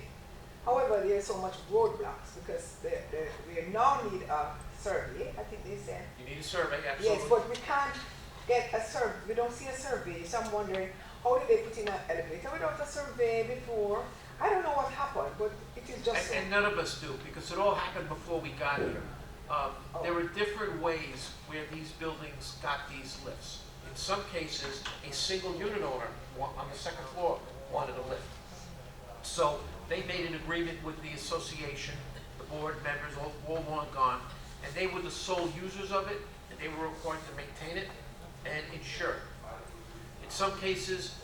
[SPEAKER 12] However, there is so much roadblocks because we now need a survey, I think they said.
[SPEAKER 5] You need a survey, absolutely.
[SPEAKER 12] Yes, but we can't get a survey, we don't see a survey, so I'm wondering, how did they put in an elevator without a survey before? I don't know what happened, but it is just.
[SPEAKER 5] And none of us do, because it all happened before we got here. There were different ways where these buildings got these lifts. In some cases, a single unit owner on the second floor wanted a lift. So they made an agreement with the association, the board members, all long gone, and they were the sole users of it, and they were required to maintain it and insure it. In some cases,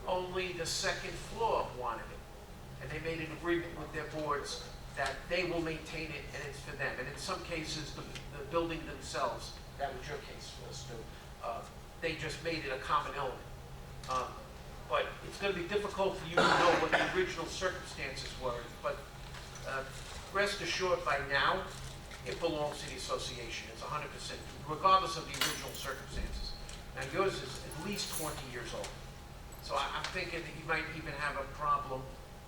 [SPEAKER 5] only the second floor wanted it, and they made an agreement with their boards, that they will maintain it and it's for them. And in some cases, the building themselves, that was your case, was to, they just made it a common element. But it's gonna be difficult for you to know what the original circumstances were, but rest assured by now, it belongs to the association, it's 100%, regardless of the original circumstances. Now yours is at least 20 years old, so I'm thinking that you might even have a problem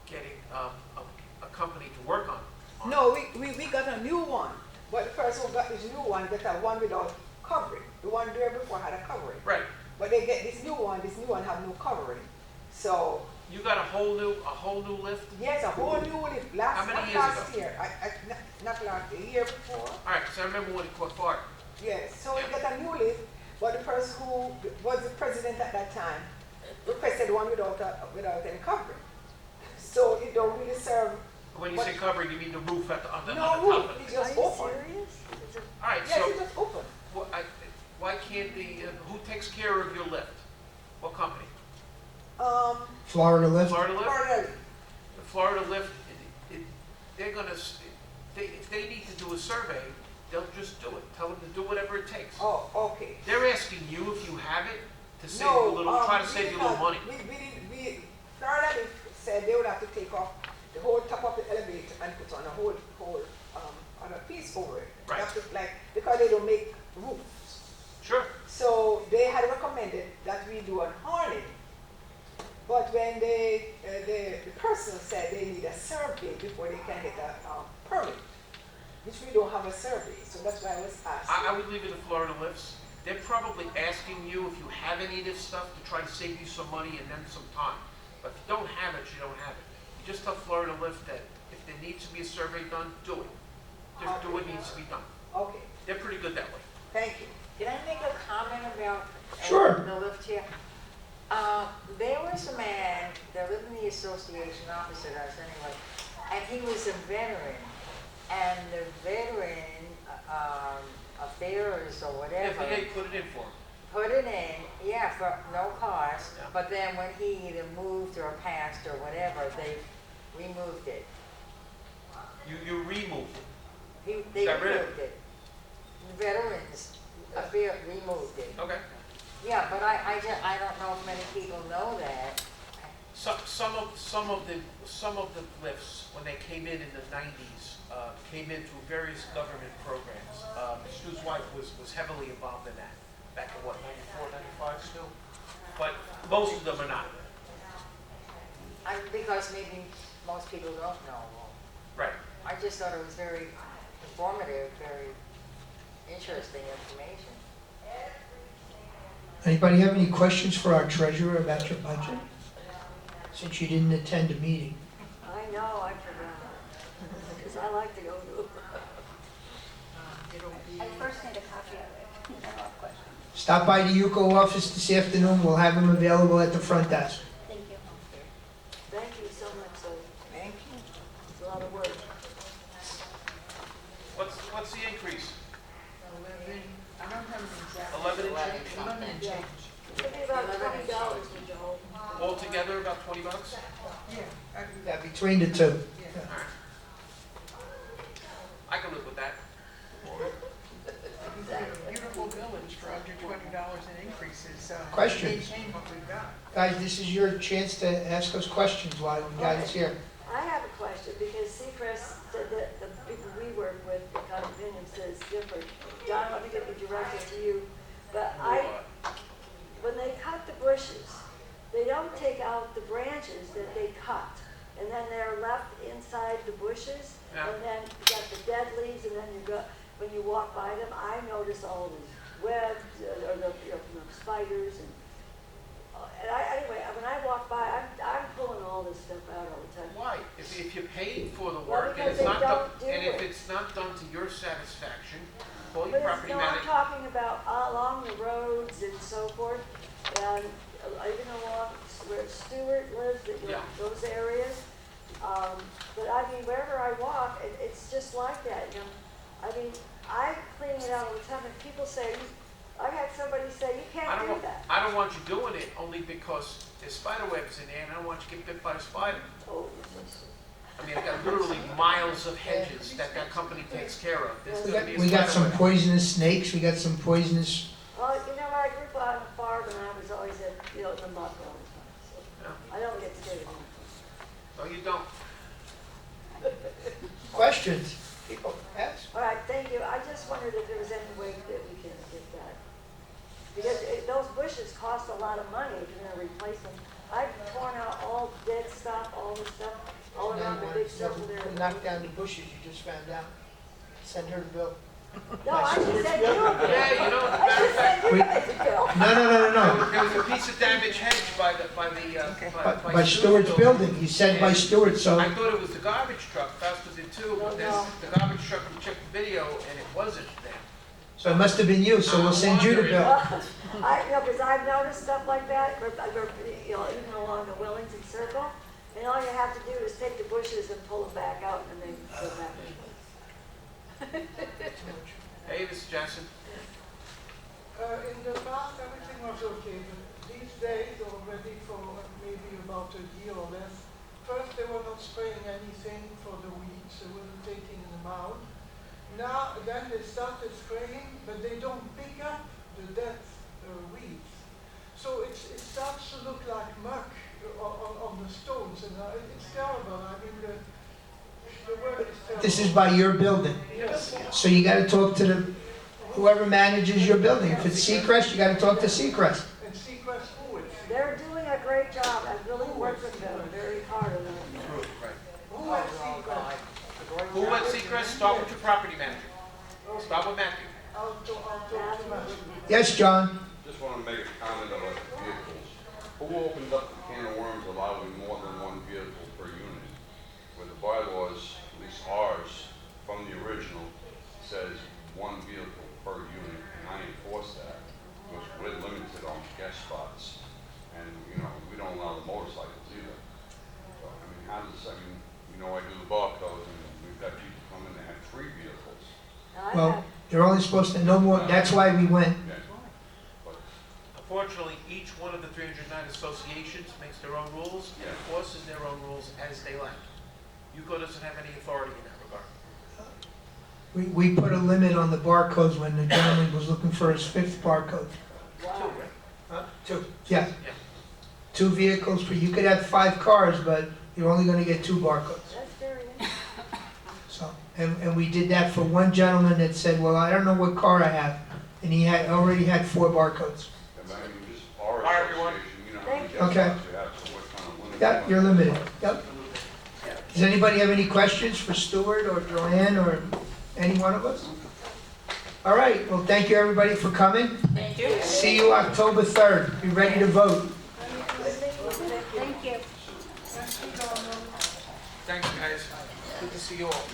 [SPEAKER 5] getting a company to work on it.
[SPEAKER 12] No, we got a new one, but the person who got this new one got a one without covering. The one there before had a covering.
[SPEAKER 5] Right.
[SPEAKER 12] But they get this new one have no covering. So,
[SPEAKER 5] You got a whole new lift?
[SPEAKER 12] yes, a whole new lift,
[SPEAKER 5] How many years
[SPEAKER 12] last
[SPEAKER 5] ago?
[SPEAKER 12] year, not last, a year before.
[SPEAKER 5] All right, because I remember when it caught fire.
[SPEAKER 12] Yes, so we got a new lift, but the person who was the president at that time requested one without any covering. So it don't really serve.
[SPEAKER 5] When you
[SPEAKER 12] What-
[SPEAKER 5] say covering, you mean the roof at the, on the
[SPEAKER 12] No
[SPEAKER 5] top
[SPEAKER 12] roof,
[SPEAKER 5] of it?
[SPEAKER 12] it's
[SPEAKER 1] Are
[SPEAKER 12] just
[SPEAKER 1] you
[SPEAKER 12] open.
[SPEAKER 1] serious? Is it-
[SPEAKER 5] All right,
[SPEAKER 12] Yes,
[SPEAKER 5] so
[SPEAKER 12] it's just open.
[SPEAKER 5] why can't who takes care of your lift? What company?
[SPEAKER 2] Florida Lift?
[SPEAKER 5] Florida Lift?
[SPEAKER 12] Florida.
[SPEAKER 5] The Florida Lift, they're gonna, if they need to do a survey, they'll just do it. Tell them to do whatever it takes.
[SPEAKER 12] Oh, okay.
[SPEAKER 5] They're asking you if you have it to save
[SPEAKER 12] No,
[SPEAKER 5] you a little, try to
[SPEAKER 12] we
[SPEAKER 5] save
[SPEAKER 12] did
[SPEAKER 5] you a little
[SPEAKER 12] not.
[SPEAKER 5] money.
[SPEAKER 12] Florida Lift said they would have to take off the whole top of the elevator and put on a whole on a piece over it. They
[SPEAKER 5] Right.
[SPEAKER 12] have to, because they don't make roofs.
[SPEAKER 5] Sure.
[SPEAKER 12] So they had recommended that we do an awning. But when the person said they need a survey before they can get a permit, which we don't have a survey, so that's why I was asking.
[SPEAKER 5] I would leave it to Florida Lifts. They're probably asking you if you have any of this stuff to try to save you some money and then some time. But if you don't have it, you don't have it. You just tell Florida Lift that if there needs to be a survey done, do it. Just do what needs to be done.
[SPEAKER 12] Okay,
[SPEAKER 5] They're pretty good that way.
[SPEAKER 12] thank you.
[SPEAKER 3] Can I make a comment about
[SPEAKER 2] Sure.
[SPEAKER 3] the lift here? There was a man that lived in the association opposite us anyway, and he was a veteran. And the veteran affairs or whatever
[SPEAKER 5] If they put it in for them.
[SPEAKER 3] put it in, yeah, for no cost.
[SPEAKER 5] Yeah.
[SPEAKER 3] But then when he either moved or passed or whatever, they removed it.
[SPEAKER 5] You removed it.
[SPEAKER 3] They
[SPEAKER 5] Got rid of
[SPEAKER 3] removed it. The Veterans affair removed it.
[SPEAKER 5] Okay.
[SPEAKER 3] Yeah, but I don't know if many people know that.
[SPEAKER 5] Some of the lifts, when they came in the 90s, came in through various government programs. Stu's wife was heavily involved in that, back in what, 94, 95 still? But most of them are not.
[SPEAKER 3] Because maybe most people don't know.
[SPEAKER 5] Right.
[SPEAKER 3] I just thought it was very informative, very interesting information.
[SPEAKER 2] Anybody have any questions for our treasurer about your budget? Since you didn't attend a meeting.
[SPEAKER 1] I know, I forgot. Because I like to go to.
[SPEAKER 4] I first need a copy of it. I have a question.
[SPEAKER 2] Stop by the UCO office this afternoon, we'll have them available at the front desk.
[SPEAKER 4] Thank you.
[SPEAKER 1] Thank you so much, so
[SPEAKER 3] Thank you.
[SPEAKER 1] it's a lot of work.
[SPEAKER 5] What's the increase?
[SPEAKER 13] I don't have an exact.
[SPEAKER 5] 11 and change?
[SPEAKER 1] Yeah. It'd be about $20, Joel.
[SPEAKER 5] Altogether, about $20?
[SPEAKER 2] Yeah, between the two.
[SPEAKER 5] All right. I can live with that.
[SPEAKER 14] Beautiful village for under $20 in increases.
[SPEAKER 2] Questions?
[SPEAKER 14] Maintain what we've got.
[SPEAKER 2] Guys, this is your chance to ask us questions while you guys here.
[SPEAKER 1] I have a question, because Seacrest said that the people we work with, the condominium says different. John, I think it'd be directed to you, but when they cut the bushes, they don't take out the branches that they cut, and then they're left inside the bushes,
[SPEAKER 5] Yeah.
[SPEAKER 1] and then you got the dead leaves, and then you got, when you walk by them, I notice all these webs, or the spiders, and anyway, when I walk by, I'm pulling all this stuff out all the time.
[SPEAKER 5] Why? If you paid for the
[SPEAKER 1] Well,
[SPEAKER 5] work and
[SPEAKER 1] because
[SPEAKER 5] it's
[SPEAKER 1] they
[SPEAKER 5] not done,
[SPEAKER 1] don't do
[SPEAKER 5] and if
[SPEAKER 1] it.
[SPEAKER 5] it's not done to your satisfaction, call
[SPEAKER 1] But
[SPEAKER 5] your
[SPEAKER 1] it's,
[SPEAKER 5] property
[SPEAKER 1] no, I'm
[SPEAKER 5] manager.
[SPEAKER 1] talking about along the roads and so forth, and even along where Stewart lives,
[SPEAKER 5] Yeah.
[SPEAKER 1] those areas. But I mean, wherever I walk, it's just like that, you know. I mean, I clean it out all the time, and people say, I've had somebody say, you
[SPEAKER 5] I
[SPEAKER 1] can't
[SPEAKER 5] don't
[SPEAKER 1] do
[SPEAKER 5] want,
[SPEAKER 1] that.
[SPEAKER 5] I don't want you doing it only because there's spider webs in there and I don't want you to get bit by a spider.
[SPEAKER 1] Oh,
[SPEAKER 5] I mean, I got literally miles of hedges that that company takes care of. There's
[SPEAKER 2] We
[SPEAKER 5] gonna
[SPEAKER 2] got,
[SPEAKER 5] be a
[SPEAKER 2] we got
[SPEAKER 5] spider
[SPEAKER 2] some
[SPEAKER 5] web.
[SPEAKER 2] poisonous snakes, we got some poisonous,
[SPEAKER 1] Oh, you know, I grew up on a farm and I was always at, in the muck all the time, so
[SPEAKER 5] Yeah.
[SPEAKER 1] I don't get scared of anything.
[SPEAKER 5] No, you don't.
[SPEAKER 2] questions. People ask.
[SPEAKER 1] All right, thank you. I just wondered if there was any way that we can get that. Because those bushes cost a lot of money if you're gonna replace them. I've torn out all dead stuff, all the stuff, all around the big circle there.
[SPEAKER 2] Knock down the bushes, you just found out. Send her the bill.
[SPEAKER 1] No, I just said you.
[SPEAKER 5] Yeah, you know, as a
[SPEAKER 1] I
[SPEAKER 5] matter of
[SPEAKER 1] just
[SPEAKER 5] fact,
[SPEAKER 1] said you guys a bill.
[SPEAKER 2] No.
[SPEAKER 5] there was a piece of damaged hedge by the,
[SPEAKER 2] By Stewart's building, you said by Stewart, so,
[SPEAKER 5] I thought it was the garbage truck, Fausta did too, but then
[SPEAKER 1] No.
[SPEAKER 5] the garbage truck, we checked the video, and it wasn't them.
[SPEAKER 2] so it must have been you, so we'll send you the bill.
[SPEAKER 1] You know, because I've noticed stuff like that, you know, even along the Wellington Circle, and all you have to do is take the bushes and pull them back out, and they go back in place.
[SPEAKER 5] Hey, this is Jackson.
[SPEAKER 6] In the past, everything was okay, but these days, already for maybe about a year or less, first they were not spraying anything for the weeds, they weren't taking them out. Now, then they started spraying, but they don't pick up the dead weeds. So it starts to look like muck on the stones, and it's terrible. I mean, the work is terrible.
[SPEAKER 2] This is by your building.
[SPEAKER 6] Yes.
[SPEAKER 2] So you gotta talk to the, whoever manages your building. If it's Seacrest, you gotta talk to Seacrest.
[SPEAKER 6] And Seacrest Wood.
[SPEAKER 1] They're doing a great job. I really worked with them very hard on that.
[SPEAKER 6] Who at Seacrest?
[SPEAKER 5] Who at Seacrest? Start with your property manager. Start with Matthew.
[SPEAKER 6] I'll talk to Matthew.
[SPEAKER 2] Yes, John?
[SPEAKER 10] Just want to make a comment about the vehicles. Who opened up the can of worms allowing more than one vehicle per unit? Where the bylaws, at least ours, from the original, says one vehicle per unit, and I enforce that. Because we're limited on guest spots, and, you know, we don't allow the motorcycles either. So, I mean, how does, I mean, you know, I do the barcode, and we've got people come in that have 3 vehicles.
[SPEAKER 1] Now, I
[SPEAKER 2] Well,
[SPEAKER 1] have-
[SPEAKER 2] they're only supposed to, no more, that's why we went.
[SPEAKER 10] Okay. But
[SPEAKER 5] Unfortunately, each one of the 309 associations makes their own rules and enforces their own rules as they like. UCO doesn't have any authority in that regard.
[SPEAKER 2] We put a limit on the barcodes when the gentleman was looking for his 5th barcode.
[SPEAKER 5] Two, right?
[SPEAKER 2] Two. Yeah.
[SPEAKER 5] Yeah.
[SPEAKER 2] 2 vehicles per, you could have 5 cars, but you're only gonna get 2 barcodes.
[SPEAKER 1] That's very interesting.
[SPEAKER 2] So, and we did that for one gentleman that said, well, I don't know what car I have. And he already had 4 barcodes.
[SPEAKER 10] I mean, just our
[SPEAKER 5] All right, everyone.
[SPEAKER 10] association, you know,
[SPEAKER 1] Thank
[SPEAKER 10] we
[SPEAKER 1] you.
[SPEAKER 10] get
[SPEAKER 2] Okay.
[SPEAKER 10] spots you have, so what kind of limit?
[SPEAKER 2] Yep, you're limited. Yep. Does anybody have any questions for Stuart or Joanne or any one of us? All right, well, thank you, everybody, for coming.
[SPEAKER 8] Thank you.
[SPEAKER 2] See you October 3rd. Be ready to vote.
[SPEAKER 4] Thank you.
[SPEAKER 5] Thanks, guys. Good to see you all.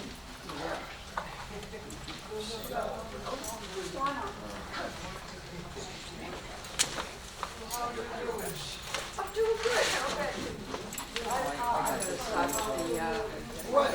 [SPEAKER 9] I'm doing good, how about you?
[SPEAKER 2] What?